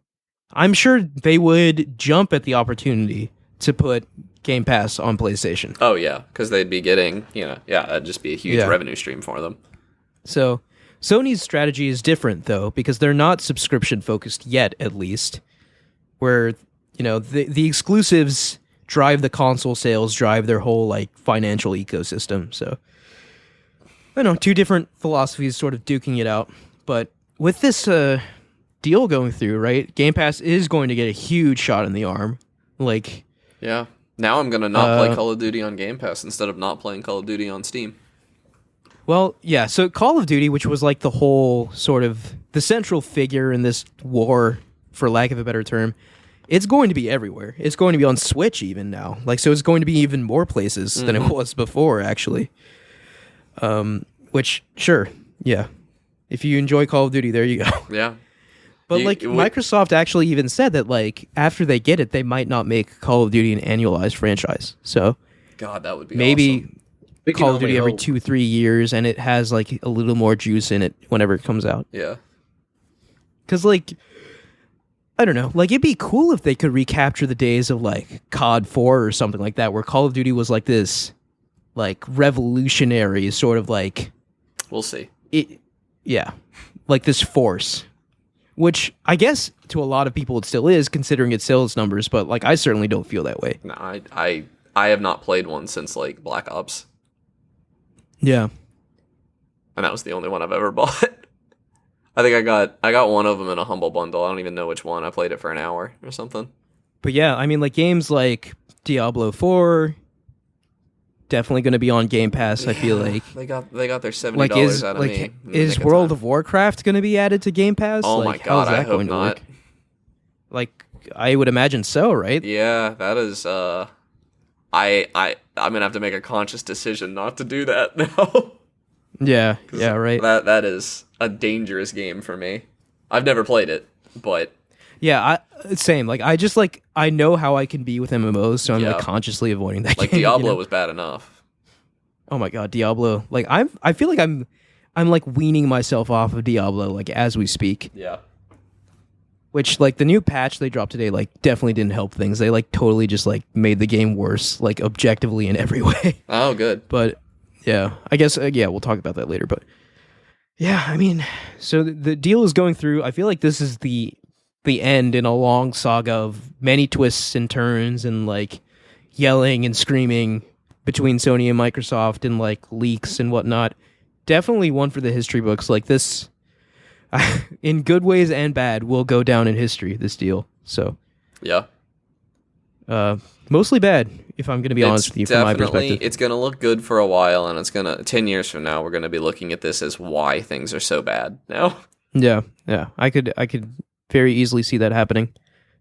[SPEAKER 1] I'm sure they would jump at the opportunity to put Game Pass on PlayStation.
[SPEAKER 2] Oh yeah, because they'd be getting, that'd just be a huge revenue stream for them.
[SPEAKER 1] So Sony's strategy is different though, because they're not subscription focused yet, at least. Where the exclusives drive the console sales, drive their whole like financial ecosystem. So I don't know, two different philosophies sort of duking it out. But with this deal going through, right, Game Pass is going to get a huge shot in the arm. Like,
[SPEAKER 2] yeah. Now I'm going to not play Call of Duty on Game Pass instead of not playing Call of Duty on Steam.
[SPEAKER 1] Well, yeah, so Call of Duty, which was like the whole sort of the central figure in this war, for lack of a better term, it's going to be everywhere. It's going to be on Switch even now. Like, so it's going to be even more places than it was before, actually. Which, sure, yeah. If you enjoy Call of Duty, there you go.
[SPEAKER 2] Yeah.
[SPEAKER 1] But Microsoft actually even said that like after they get it, they might not make Call of Duty an annualized franchise. So
[SPEAKER 2] God, that would be
[SPEAKER 1] maybe
[SPEAKER 3] awesome.
[SPEAKER 1] Call of Duty every 2-3 years, and it has like a little more juice in it whenever it comes out.
[SPEAKER 2] Yeah.
[SPEAKER 1] Because like I don't know, like it'd be cool if they could recapture the days of like COD 4 or something like that, where Call of Duty was like this like revolutionary sort of like
[SPEAKER 2] we'll see.
[SPEAKER 1] Like this force. Which I guess to a lot of people it still is, considering its sales numbers, but like I certainly don't feel that way.
[SPEAKER 2] No, I have not played one since like Black Ops.
[SPEAKER 1] Yeah.
[SPEAKER 2] And that was the only one I've ever bought. I think I got one of them in a Humble Bundle. I don't even know which one. I played it for an hour or something.
[SPEAKER 1] But yeah, I mean like games like Diablo 4 definitely going to be on Game Pass, I feel like.
[SPEAKER 2] They got their $70 out of me.
[SPEAKER 1] Is World of Warcraft going to be added to Game Pass?
[SPEAKER 2] Oh
[SPEAKER 1] like,
[SPEAKER 2] my god,
[SPEAKER 1] how's that
[SPEAKER 2] I hope
[SPEAKER 1] going
[SPEAKER 2] not.
[SPEAKER 1] To work? Like, I would imagine so, right?
[SPEAKER 2] Yeah, that is I'm gonna have to make a conscious decision not to do that now.
[SPEAKER 1] Yeah, right.
[SPEAKER 2] That is a dangerous game for me. I've never played it, but
[SPEAKER 1] yeah, same. Like I just like I know how I can be with MMOs, so I'm like consciously avoiding that.
[SPEAKER 2] Like
[SPEAKER 1] game,
[SPEAKER 2] Diablo was bad enough.
[SPEAKER 1] Oh my god, Diablo! Like I feel like I'm like weaning myself off of Diablo like as we speak.
[SPEAKER 2] Yeah.
[SPEAKER 1] Which like the new patch they dropped today like definitely didn't help things. They like totally just like made the game worse, like objectively in every way.
[SPEAKER 2] Oh, good.
[SPEAKER 1] But yeah, I guess we'll talk about that later. But yeah, I mean, so the deal is going through. I feel like this is the end in a long saga of many twists and turns and like yelling and screaming between Sony and Microsoft and like leaks and whatnot. Definitely one for the history books. Like this, in good ways and bad, will go down in history, this deal. So
[SPEAKER 2] yeah,
[SPEAKER 1] mostly bad, if I'm going to be honest with you, from my perspective.
[SPEAKER 2] It's going to look good for a while, and it's going to 10 years from now we're going to be looking at this as why things are so bad now.
[SPEAKER 1] Yeah, I could very easily see that happening,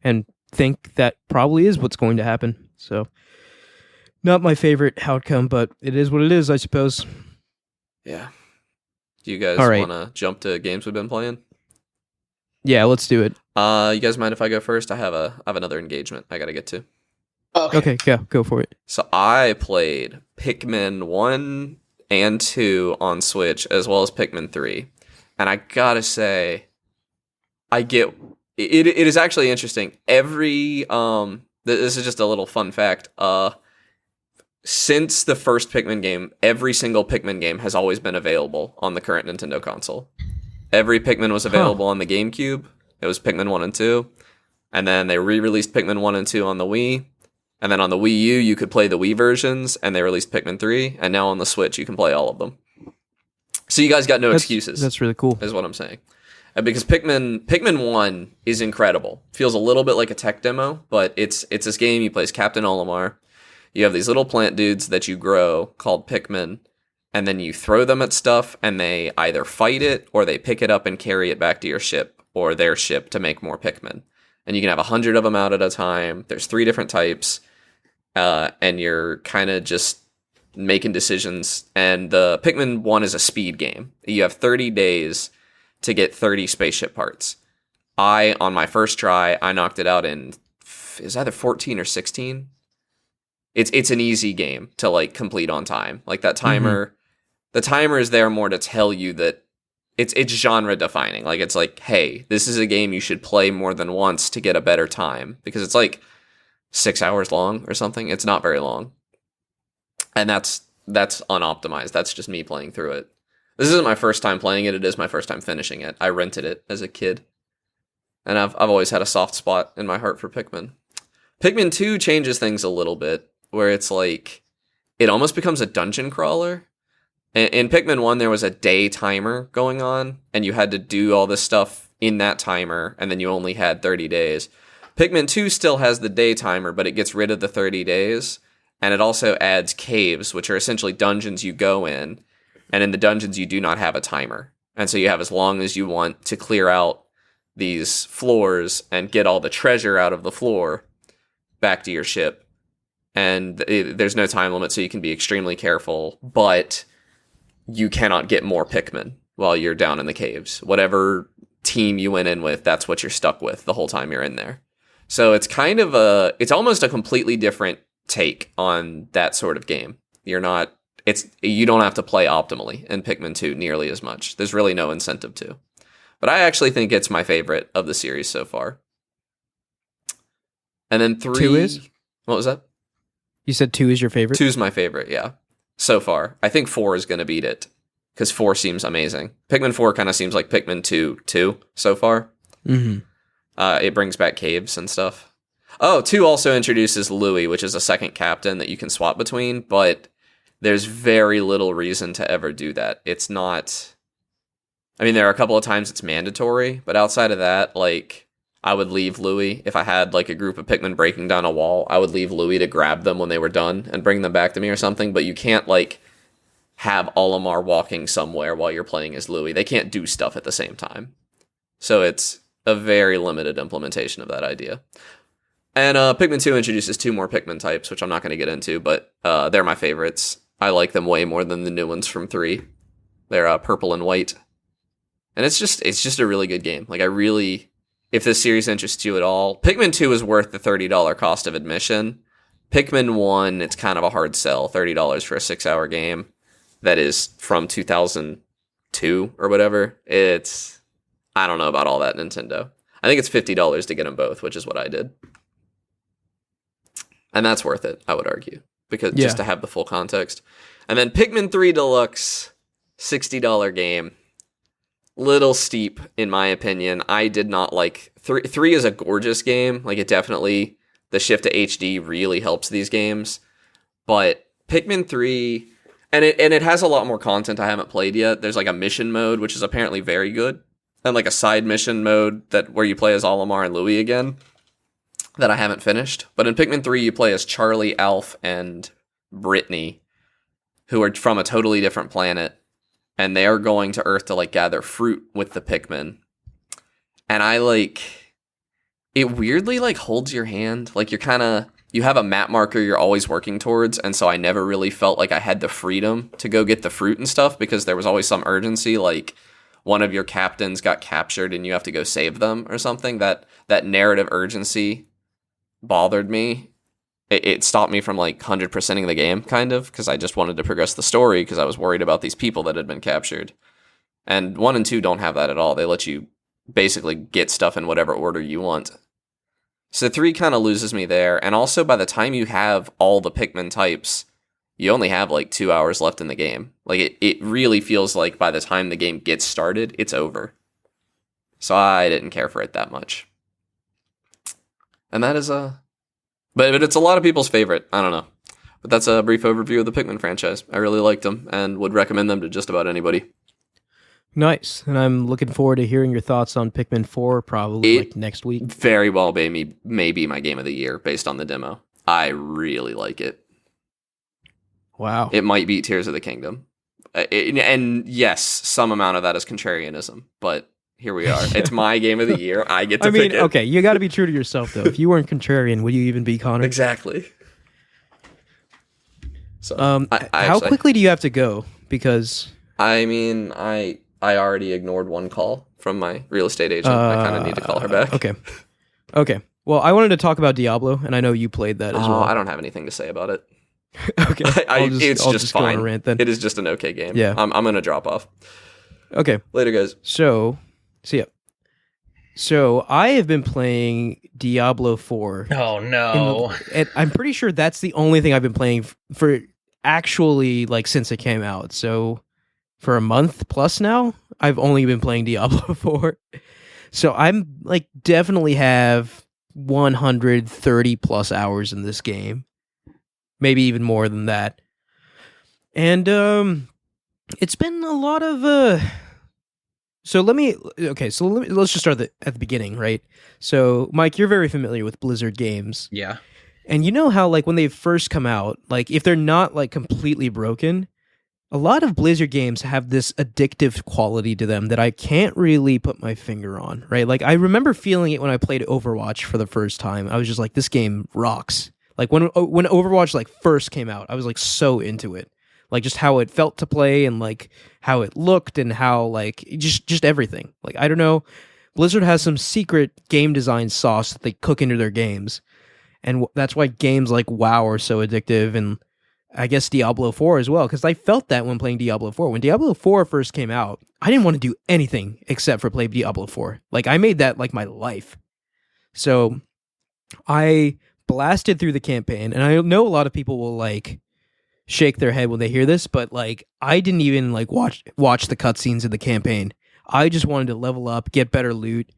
[SPEAKER 1] and think that probably is what's going to happen. So, not my favorite outcome, but it is what it is, I suppose.
[SPEAKER 2] Yeah. Do you guys want to jump to games we've been playing?
[SPEAKER 1] Yeah, let's do it.
[SPEAKER 2] You guys mind if I go first? I have another engagement I got to get to.
[SPEAKER 1] Okay, yeah, go for it.
[SPEAKER 2] So I played Pikmin 1 and 2 on Switch, as well as Pikmin 3. And I gotta say, it is actually interesting. This is just a little fun fact. Since the first Pikmin game, every single Pikmin game has always been available on the current Nintendo console. Every Pikmin was available on the GameCube. It was Pikmin 1 and 2. And then they re-released Pikmin 1 and 2 on the Wii. And then on the Wii U, you could play the Wii versions, and they released Pikmin 3. And now on the Switch, you can play all of them. So you guys got no excuses.
[SPEAKER 1] That's really cool.
[SPEAKER 2] Is what I'm saying. Because Pikmin 1 is incredible. Feels a little bit like a tech demo, but it's this game. You play as Captain Olimar. You have these little plant dudes that you grow called Pikmin, and then you throw them at stuff, and they either fight it, or they pick it up and carry it back to your ship, or their ship, to make more Pikmin. And you can have 100 of them out at a time. There's 3 different types, and you're kind of just making decisions. And the Pikmin 1 is a speed game. You have 30 days to get 30 spaceship parts. On my first try, I knocked it out in, it was either 14 or 16. It's an easy game to like complete on time. Like that timer, The timer is there more to tell you that it's genre defining. Like, it's like, hey, this is a game you should play more than once to get a better time, because it's like 6 hours long or something. It's not very long. And that's unoptimized. That's just me playing through it. This isn't my first time playing it. It is my first time finishing it. I rented it as a kid. And I've always had a soft spot in my heart for Pikmin. Pikmin 2 changes things a little bit, where it's like, it almost becomes a dungeon crawler. In Pikmin 1, there was a day timer going on, and you had to do all this stuff in that timer, and then you only had 30 days. Pikmin 2 still has the day timer, but it gets rid of the 30 days, and it also adds caves, which are essentially dungeons you go in, and in the dungeons you do not have a timer. And so you have as long as you want to clear out these floors and get all the treasure out of the floor back to your ship. And there's no time limit, so you can be extremely careful, but you cannot get more Pikmin while you're down in the caves. Whatever team you went in with, that's what you're stuck with the whole time you're in there. So it's kind of it's almost a completely different take on that sort of game. You don't have to play optimally in Pikmin 2 nearly as much. There's really no incentive to. But I actually think it's my favorite of the series so far. And then 3...
[SPEAKER 1] 2 is?
[SPEAKER 2] What was that?
[SPEAKER 1] You said 2 is your favorite?
[SPEAKER 2] 2 is my favorite, yeah. So far. I think 4 is going to beat it, because 4 seems amazing. Pikmin 4 kind of seems like Pikmin 2 too, so far.
[SPEAKER 1] Mm-hmm.
[SPEAKER 2] It brings back caves and stuff. Oh, 2 also introduces Louis, which is a second captain that you can swap between, but there's very little reason to ever do that. It's not... I mean, there are a couple of times it's mandatory, but outside of that, like, I would leave Louis. If I had, like, a group of Pikmin breaking down a wall, I would leave Louis to grab them when they were done and bring them back to me or something, but you can't, like, have Olimar walking somewhere while you're playing as Louis. They can't do stuff at the same time. So it's a very limited implementation of that idea. And Pikmin 2 introduces 2 more Pikmin types, which I'm not going to get into, but they're my favorites. I like them way more than the new ones from 3. They're purple and white. And it's just a really good game. Like, if this series interests you at all, Pikmin 2 is worth the $30 cost of admission. Pikmin 1, it's kind of a hard sell, $30 for a 6-hour game that is from 2002 or whatever. I don't know about all that, Nintendo. I think it's $50 to get them both, which is what I did. And that's worth it, I would argue, because just to have the full context. And then Pikmin 3 Deluxe, $60 game. Little steep, in my opinion. I did not like... 3 is a gorgeous game. Like, it definitely... The shift to HD really helps these games. But Pikmin 3... And it has a lot more content I haven't played yet. There's, like, a mission mode, which is apparently very good. And, like, a side mission mode where you play as Olimar and Louis again, that I haven't finished. But in Pikmin 3, you play as Charlie, Alf, and Brittany, who are from a totally different planet. And they are going to Earth to, like, gather fruit with the Pikmin. And it weirdly, like, holds your hand. Like, you have a map marker you're always working towards. And so I never really felt like I had the freedom to go get the fruit and stuff, because there was always some urgency. Like, one of your captains got captured and you have to go save them or something. That narrative urgency bothered me. It stopped me from, like, 100%ing the game, kind of, because I just wanted to progress the story, because I was worried about these people that had been captured. And 1 and 2 don't have that at all. They let you basically get stuff in whatever order you want. So 3 kind of loses me there, and also by the time you have all the Pikmin types, you only have, like, 2 hours left in the game. Like, it really feels like by the time the game gets started, it's over. So I didn't care for it that much. And that is But it's a lot of people's favorite. I don't know. But that's a brief overview of the Pikmin franchise. I really liked them and would recommend them to just about anybody.
[SPEAKER 1] Nice. And I'm looking forward to hearing your thoughts on Pikmin 4 probably like next week.
[SPEAKER 2] Very well may be my game of the year based on the demo. I really like it.
[SPEAKER 1] Wow.
[SPEAKER 2] It might beat Tears of the Kingdom. And yes, some amount of that is contrarianism, but here we are. It's my game of the year. I get to pick it.
[SPEAKER 1] Okay, you got to be true to yourself, though. If you weren't contrarian, would you even be Connor?
[SPEAKER 2] Exactly. So,
[SPEAKER 1] how quickly do you have to go? Because...
[SPEAKER 2] I mean, I already ignored one call from my real estate agent. I kind of need to call her back.
[SPEAKER 1] Okay. Well, I wanted to talk about Diablo, and I know you played that as well.
[SPEAKER 2] I don't have anything to say about it.
[SPEAKER 1] Okay.
[SPEAKER 2] It's just fine.
[SPEAKER 1] Go on a rant, then.
[SPEAKER 2] It is just an okay game.
[SPEAKER 1] Yeah.
[SPEAKER 2] I'm going to drop off.
[SPEAKER 1] Okay.
[SPEAKER 2] Later, guys.
[SPEAKER 1] So, see ya. So I have been playing Diablo 4.
[SPEAKER 3] Oh no!
[SPEAKER 1] And I'm pretty sure that's the only thing I've been playing for actually like since it came out. So for a month plus now, I've only been playing Diablo 4. So I'm like definitely have 130 plus hours in this game, maybe even more than that. And it's been a lot of let's just start at the beginning, right? So, Mike, you're very familiar with Blizzard games.
[SPEAKER 3] Yeah.
[SPEAKER 1] And you know how, like, when they first come out, like, if they're not, like, completely broken, a lot of Blizzard games have this addictive quality to them that I can't really put my finger on, right? Like, I remember feeling it when I played Overwatch for the first time. I was just like, this game rocks. Like, when Overwatch, like, first came out, I was, like, so into it. Like, just how it felt to play and, like, how it looked and how, like, just everything. Like, I don't know. Blizzard has some secret game design sauce that they cook into their games. And that's why games like WoW are so addictive, and I guess Diablo 4 as well, because I felt that when playing Diablo 4. When Diablo 4 first came out, I didn't want to do anything except for play Diablo 4. Like, I made that, like, my life. So, I blasted through the campaign, and I know a lot of people will, like, shake their head when they hear this, but like I didn't even like watch the cutscenes of the campaign. I just wanted to level up, get better loot,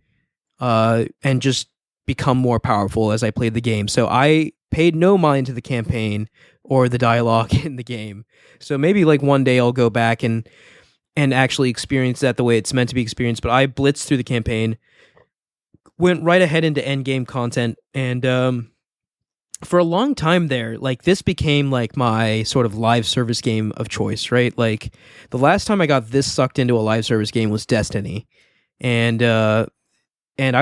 [SPEAKER 1] and just become more powerful as I played the game. So I paid no mind to the campaign or the dialogue in the game. So maybe like one day I'll go back and actually experience that the way it's meant to be experienced. But I blitzed through the campaign, went right ahead into end game content, and for a long time there, like this became like my sort of live service game of choice, right? Like the last time I got this sucked into a live service game was Destiny, and I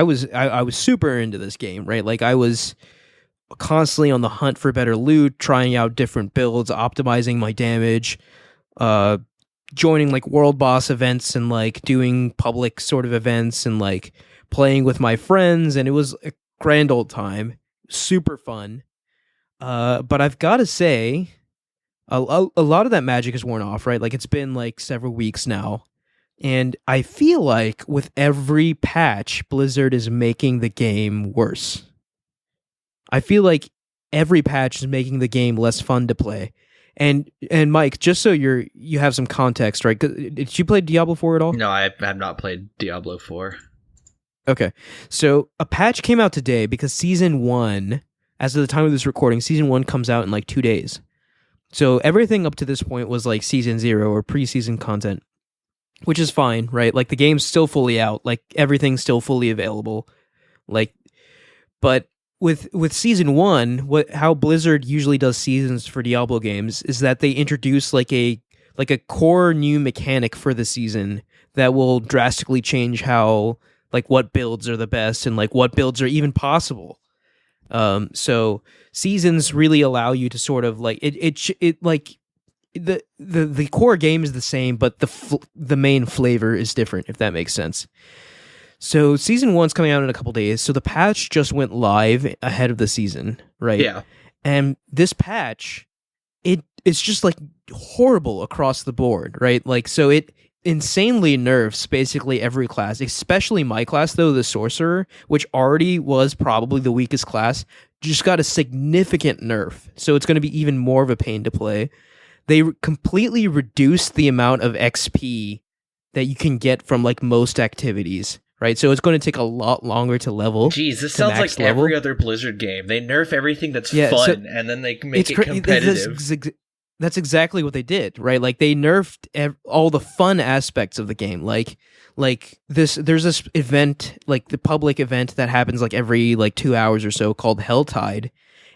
[SPEAKER 1] was super into this game, right? Like I was constantly on the hunt for better loot, trying out different builds, optimizing my damage, joining like world boss events and like doing public sort of events and like playing with my friends, and it was a grand old time. Super fun. But I've got to say, a lot of that magic is worn off, right? Like it's been like several weeks now. And I feel like with every patch, Blizzard is making the game worse. I feel like every patch is making the game less fun to play. And Mike, just so you have some context, right? Did you play Diablo 4 at all?
[SPEAKER 3] No, I have not played Diablo 4.
[SPEAKER 1] Okay, so a patch came out today because Season 1, as of the time of this recording, Season 1 comes out in like 2 days. So everything up to this point was like Season 0 or pre-season content, which is fine, right? Like the game's still fully out, like everything's still fully available. Like, but with Season 1, how Blizzard usually does seasons for Diablo games is that they introduce like a core new mechanic for the season that will drastically change how like what builds are the best and like what builds are even possible. So seasons really allow you to sort of like it like the core game is the same, but the main flavor is different, if that makes sense. So Season 1's coming out in a couple days. So the patch just went live ahead of the season, right?
[SPEAKER 3] Yeah.
[SPEAKER 1] And this patch, it's just like horrible across the board, right? Like, so it insanely nerfs basically every class, especially my class, though, the Sorcerer, which already was probably the weakest class, just got a significant nerf. So it's going to be even more of a pain to play. They completely reduced the amount of XP that you can get from like most activities, right? So it's going to take a lot longer to level.
[SPEAKER 3] Jeez, this sounds like
[SPEAKER 1] level.
[SPEAKER 3] Every other Blizzard game. They nerf everything that's fun, and then they make it competitive.
[SPEAKER 1] That's exactly what they did, right? Like they nerfed all the fun aspects of the game. Like there's this event, like the public event that happens like every like 2 hours or so called Helltide,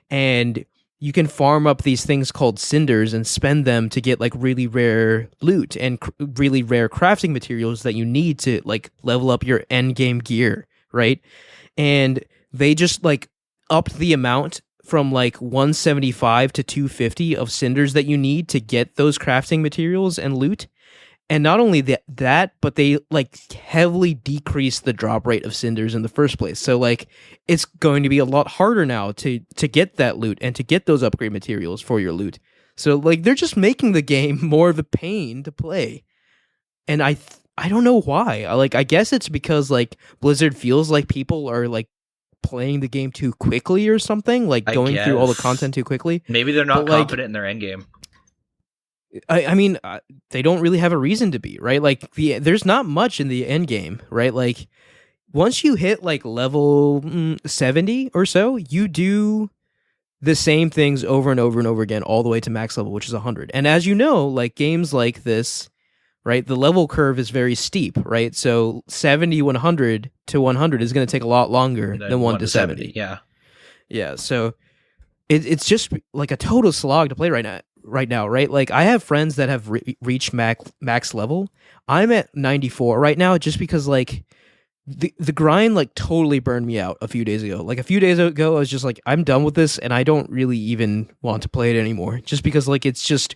[SPEAKER 1] and you can farm up these things called cinders and spend them to get like really rare loot and really rare crafting materials that you need to like level up your end game gear, right? And they just like upped the amount from like 175 to 250 of cinders that you need to get those crafting materials and loot. And not only that, but they like heavily decreased the drop rate of cinders in the first place. So like it's going to be a lot harder now to get that loot and to get those upgrade materials for your loot. So like they're just making the game more of a pain to play. And I I don't know why. I guess it's because like Blizzard feels like people are like playing the game too quickly or something, like going through all the content too quickly.
[SPEAKER 3] Maybe they're not confident in their end game.
[SPEAKER 1] I mean, they don't really have a reason to be, right? Like there's not much in the end game, right? Like once you hit like level 70 or so, you do the same things over and over and over again, all the way to max level, which is 100. And as you know, like games like this, right, the level curve is very steep, right? So 70, 100 to 100 is going to take a lot longer than 1 to 70. Yeah. So it's just like a total slog to play right now, right? Like I have friends that have reached max level. I'm at 94 right now just because like the grind like totally burned me out a few days ago. Like a few days ago, I was just like, I'm done with this and I don't really even want to play it anymore. Just because like it's just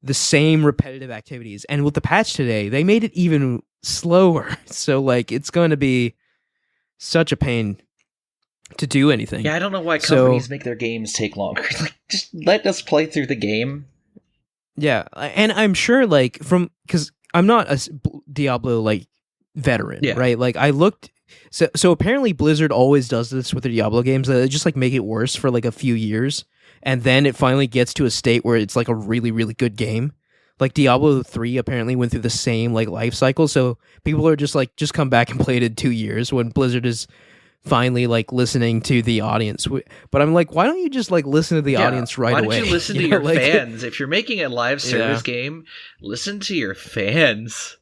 [SPEAKER 1] the same repetitive activities. And with the patch today, they made it even slower. So like it's going to be such a pain to do anything.
[SPEAKER 3] Yeah, I don't know why companies make their games take longer. Like just let us play through the game.
[SPEAKER 1] Yeah, and I'm sure like because I'm not a Diablo like veteran, right? Like I looked, so apparently Blizzard always does this with their Diablo games. They just like make it worse for like a few years, and then it finally gets to a state where it's like a really, really good game. Like Diablo 3 apparently went through the same like life cycle, so people are just like, just come back and play it in 2 years when Blizzard is finally like listening to the audience. But I'm like, why don't you just like listen to the audience right away?
[SPEAKER 3] Why don't you listen to your fans? If you're making a live service game, listen to your fans.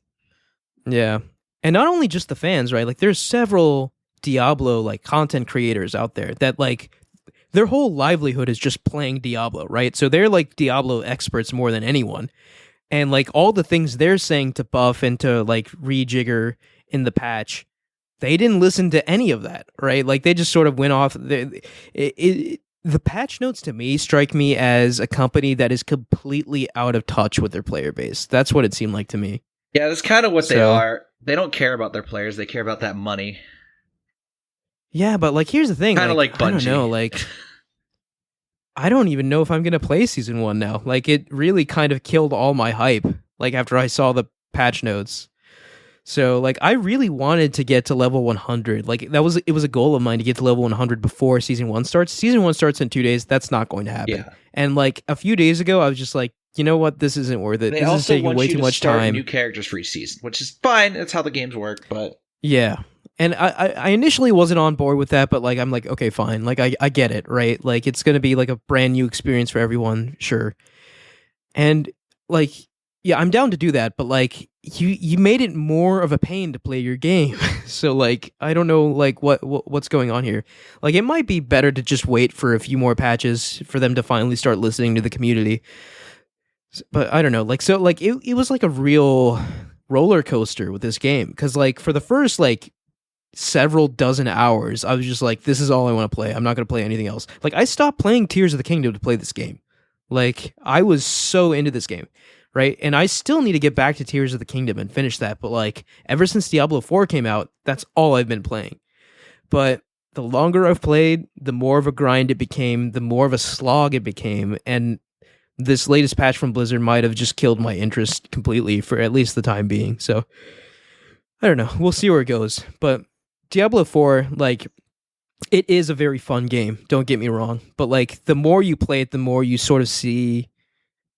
[SPEAKER 1] Yeah. And not only just the fans, right? Like there's several Diablo like content creators out there that like their whole livelihood is just playing Diablo, right? So they're like Diablo experts more than anyone. And like all the things they're saying to buff and to like rejigger in the patch, they didn't listen to any of that, right? Like they just sort of went off. The patch notes to me strike me as a company that is completely out of touch with their player base. That's what it seemed like to me.
[SPEAKER 3] Yeah, that's kind of what they are. They don't care about their players. They care about that money.
[SPEAKER 1] Yeah, but like here's the thing.
[SPEAKER 3] Kind of like Bungie.
[SPEAKER 1] I don't know, like I don't even know if I'm going to play Season 1 now. Like it really kind of killed all my hype like after I saw the patch notes. So like I really wanted to get to level 100. Like it was a goal of mine to get to level 100 before Season 1 starts. Season 1 starts in 2 days. That's not going to happen. Yeah. And like a few days ago I was just like, you know what? This isn't worth it. This is taking way too much time.
[SPEAKER 3] New characters for each season, which is fine. That's how the games work. But
[SPEAKER 1] yeah, and I initially wasn't on board with that, but like I'm like, okay, fine. Like I get it, right? Like it's gonna be like a brand new experience for everyone, sure. And like, yeah, I'm down to do that, but like you made it more of a pain to play your game. So like I don't know like what's going on here. Like it might be better to just wait for a few more patches for them to finally start listening to the community. But I don't know, like, so, like, it was like a real roller coaster with this game, because, like, for the first, like, several dozen hours, I was just like, this is all I want to play. I'm not going to play anything else. Like, I stopped playing Tears of the Kingdom to play this game. Like, I was so into this game, right? And I still need to get back to Tears of the Kingdom and finish that, but, like, ever since Diablo IV came out, that's all I've been playing. But the longer I've played, the more of a grind it became, the more of a slog it became, and this latest patch from Blizzard might have just killed my interest completely for at least the time being. So I don't know. We'll see where it goes. But Diablo 4, like, it is a very fun game. Don't get me wrong. But like, the more you play it, the more you sort of see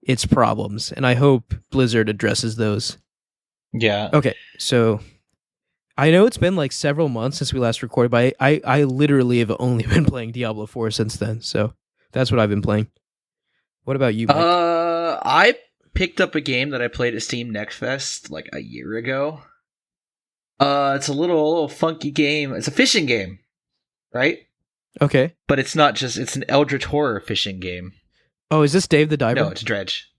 [SPEAKER 1] its problems. And I hope Blizzard addresses those.
[SPEAKER 3] Yeah.
[SPEAKER 1] Okay. So I know it's been like several months since we last recorded, but I literally have only been playing Diablo 4 since then. So that's what I've been playing. What about you, Mike?
[SPEAKER 3] I picked up a game that I played at Steam Next Fest like a year ago. It's a little funky game. It's a fishing game, right?
[SPEAKER 1] Okay.
[SPEAKER 3] But it's not just, it's an Eldritch horror fishing game.
[SPEAKER 1] Oh, is this Dave the Diver?
[SPEAKER 3] No, it's Dredge.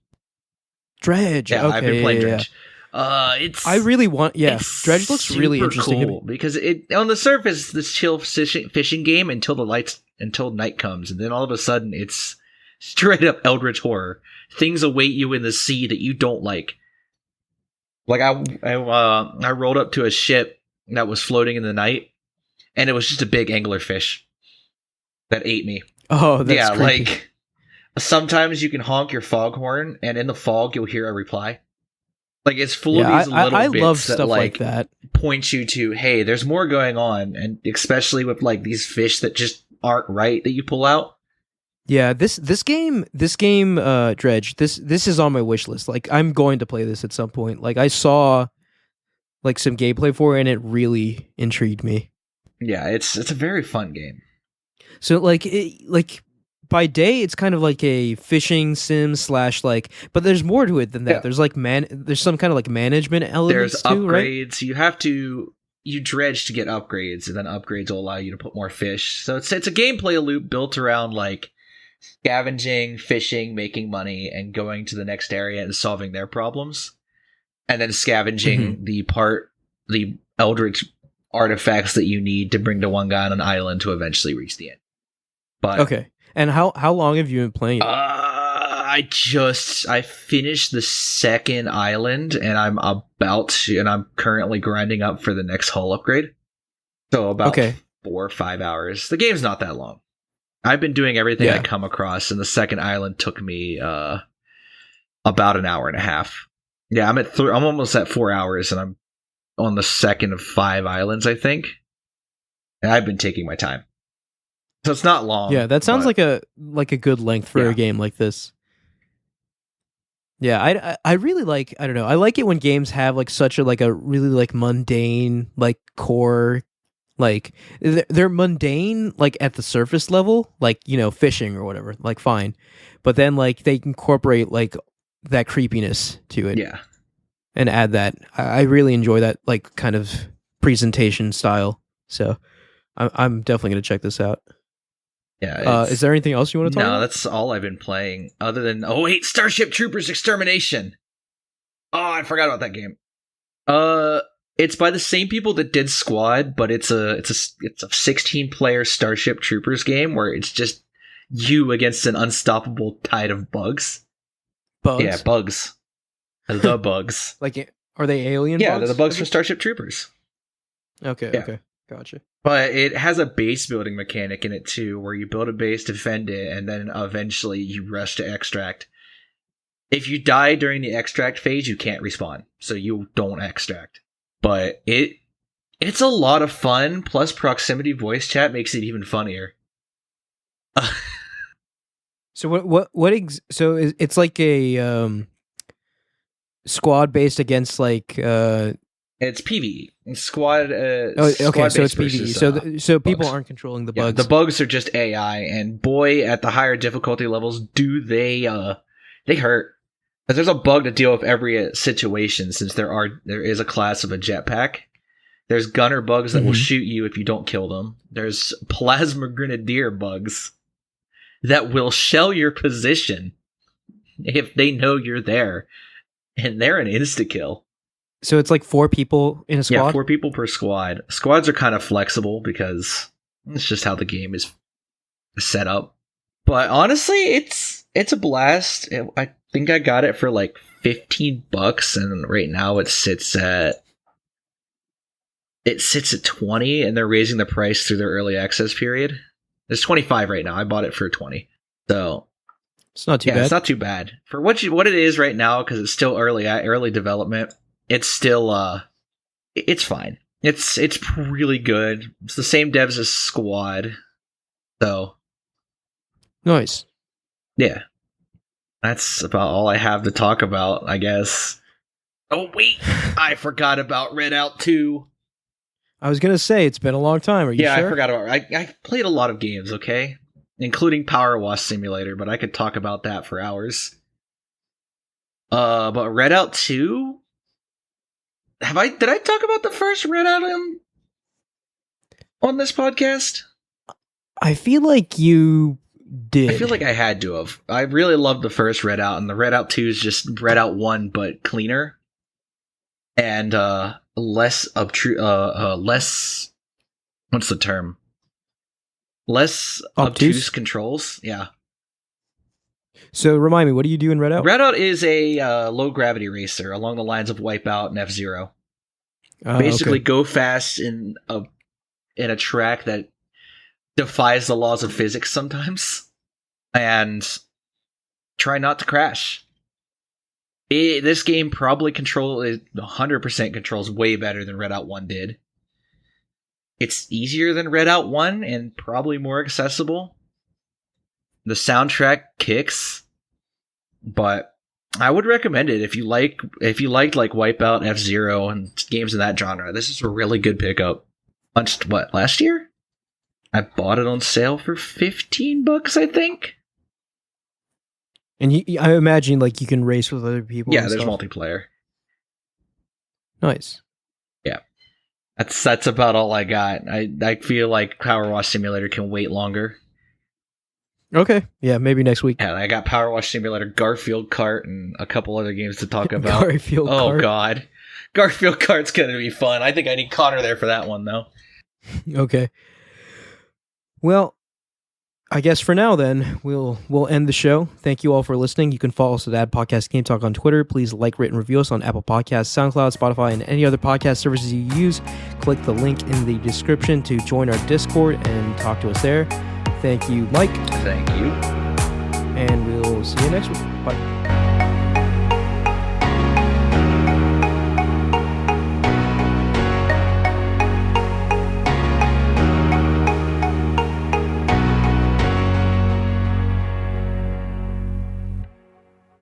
[SPEAKER 1] Dredge.
[SPEAKER 3] Yeah,
[SPEAKER 1] okay,
[SPEAKER 3] I've been playing Dredge.
[SPEAKER 1] I really want. Yeah, Dredge looks really interesting
[SPEAKER 3] cool because it on the surface this chill fishing game until night comes, and then all of a sudden it's straight up Eldritch horror. Things await you in the sea that you don't like. Like I rolled up to a ship that was floating in the night, and it was just a big anglerfish that ate me.
[SPEAKER 1] Oh, that's
[SPEAKER 3] yeah.
[SPEAKER 1] creepy.
[SPEAKER 3] Like sometimes you can honk your foghorn, and in the fog you'll hear a reply. Like, it's full of these little bits
[SPEAKER 1] love
[SPEAKER 3] that
[SPEAKER 1] stuff like that
[SPEAKER 3] point you to, hey, there's more going on, and especially with like these fish that just aren't right that you pull out.
[SPEAKER 1] Yeah, this game, Dredge. This is on my wish list. Like, I'm going to play this at some point. Like, I saw like some gameplay for it, and it really intrigued me.
[SPEAKER 3] Yeah, it's a very fun game.
[SPEAKER 1] So like by day, it's kind of like a fishing sim / like, but there's more to it than that. Yeah. There's like there's some kind of like management elements.
[SPEAKER 3] There's
[SPEAKER 1] too,
[SPEAKER 3] upgrades.
[SPEAKER 1] Right?
[SPEAKER 3] You dredge to get upgrades, and then upgrades will allow you to put more fish. So it's a gameplay loop built around like scavenging, fishing, making money, and going to the next area and solving their problems, and then scavenging the eldritch artifacts that you need to bring to one guy on an island to eventually reach the end. But
[SPEAKER 1] okay, and how long have you been playing it?
[SPEAKER 3] I finished the second island, and I'm currently grinding up for the next hull upgrade. So about 4 or 5 hours. The game's not that long. I've been doing everything I come across, and the second island took me about an hour and a half. Yeah, I'm almost at 4 hours, and I'm on the second of 5 islands, I think. And I've been taking my time. So it's not long.
[SPEAKER 1] Yeah, that sounds like a good length for a game like this. Yeah, I really like, I don't know, I like it when games have like such a really like mundane like core, like they're mundane like at the surface level, like, you know, fishing or whatever, like fine, but then like they incorporate like that creepiness to it, and add that. I really enjoy that like kind of presentation style, so I'm definitely gonna check this out.
[SPEAKER 3] Yeah.
[SPEAKER 1] Is there anything else you want to talk about?
[SPEAKER 3] No, that's all I've been playing. Other than Starship Troopers Extermination. Oh, I forgot about that game. It's by the same people that did Squad, but it's a 16-player Starship Troopers game where it's just you against an unstoppable tide of bugs.
[SPEAKER 1] Bugs?
[SPEAKER 3] Yeah, bugs. The bugs.
[SPEAKER 1] Like, are they alien?
[SPEAKER 3] Yeah,
[SPEAKER 1] bugs?
[SPEAKER 3] They're the bugs from Starship Troopers.
[SPEAKER 1] Okay. Gotcha.
[SPEAKER 3] But it has a base building mechanic in it too, where you build a base, defend it, and then eventually you rush to extract. If you die during the extract phase, you can't respawn, so you don't extract. But it's a lot of fun, plus proximity voice chat makes it even funnier.
[SPEAKER 1] So so it's like a squad based against like
[SPEAKER 3] it's PvE. Squad.
[SPEAKER 1] Okay, so it's PvE. So people aren't controlling the bugs.
[SPEAKER 3] The bugs are just AI, and boy, at the higher difficulty levels, do they hurt. Because there's a bug to deal with every situation, since there is a class of a jetpack. There's gunner bugs that will shoot you if you don't kill them. There's plasma grenadier bugs that will shell your position if they know you're there, and they're an insta-kill.
[SPEAKER 1] So it's like 4 people in a squad?
[SPEAKER 3] Yeah, 4 people per squad. Squads are kind of flexible because it's just how the game is set up. But honestly, it's a blast. I think I got it for like $15, and right now it sits at 20, and they're raising the price through their early access period. It's 25 right now. I bought it for 20. So
[SPEAKER 1] it's not too bad.
[SPEAKER 3] It's not too bad. For what it is right now, because it's still early development. It's still it's fine. It's really good. It's the same devs as Squad. So
[SPEAKER 1] nice.
[SPEAKER 3] Yeah. That's about all I have to talk about, I guess. Oh wait, I forgot about Redout 2.
[SPEAKER 1] I was gonna say it's been a long time. Are you sure?
[SPEAKER 3] I forgot about it. I played a lot of games, okay? Including Power Wash Simulator, but I could talk about that for hours. But Redout 2? Did I talk about the first Redout on this podcast?
[SPEAKER 1] I feel like you did.
[SPEAKER 3] I feel like I had to have. I really loved the first Redout, and the Redout 2 is just Redout 1, but cleaner. And less less, what's the term? Less obtuse controls. Yeah.
[SPEAKER 1] So remind me, what do you do in Redout?
[SPEAKER 3] Redout is a low gravity racer along the lines of Wipeout and F-Zero. Basically, go fast in a track that defies the laws of physics sometimes, and try not to crash. This game probably 100% controls way better than Redout 1 did. It's easier than Redout 1 and probably more accessible. The soundtrack kicks, but I would recommend it if you liked like Wipeout, F-Zero, and games in that genre. This is a really good pickup. Launched last year? I bought it on sale for $15, I think.
[SPEAKER 1] And I imagine like you can race with other people.
[SPEAKER 3] Yeah, there's multiplayer.
[SPEAKER 1] Nice.
[SPEAKER 3] Yeah, that's about all I got. I feel like Power Wash Simulator can wait longer.
[SPEAKER 1] Okay, yeah, maybe next week.
[SPEAKER 3] Yeah, I got Power Wash Simulator, Garfield Kart, and a couple other games to talk about.
[SPEAKER 1] Garfield Kart.
[SPEAKER 3] Oh God, Garfield Kart's gonna be fun. I think I need Connor there for that one though.
[SPEAKER 1] Okay. Well, I guess for now then, we'll end the show. Thank you all for listening. You can follow us at Ad Podcast Game Talk on Twitter. Please like, rate, and review us on Apple Podcasts, SoundCloud, Spotify, and any other podcast services you use. Click the link in the description to join our Discord and talk to us there. Thank you, Mike.
[SPEAKER 3] Thank you.
[SPEAKER 1] And we'll see you next week. Bye.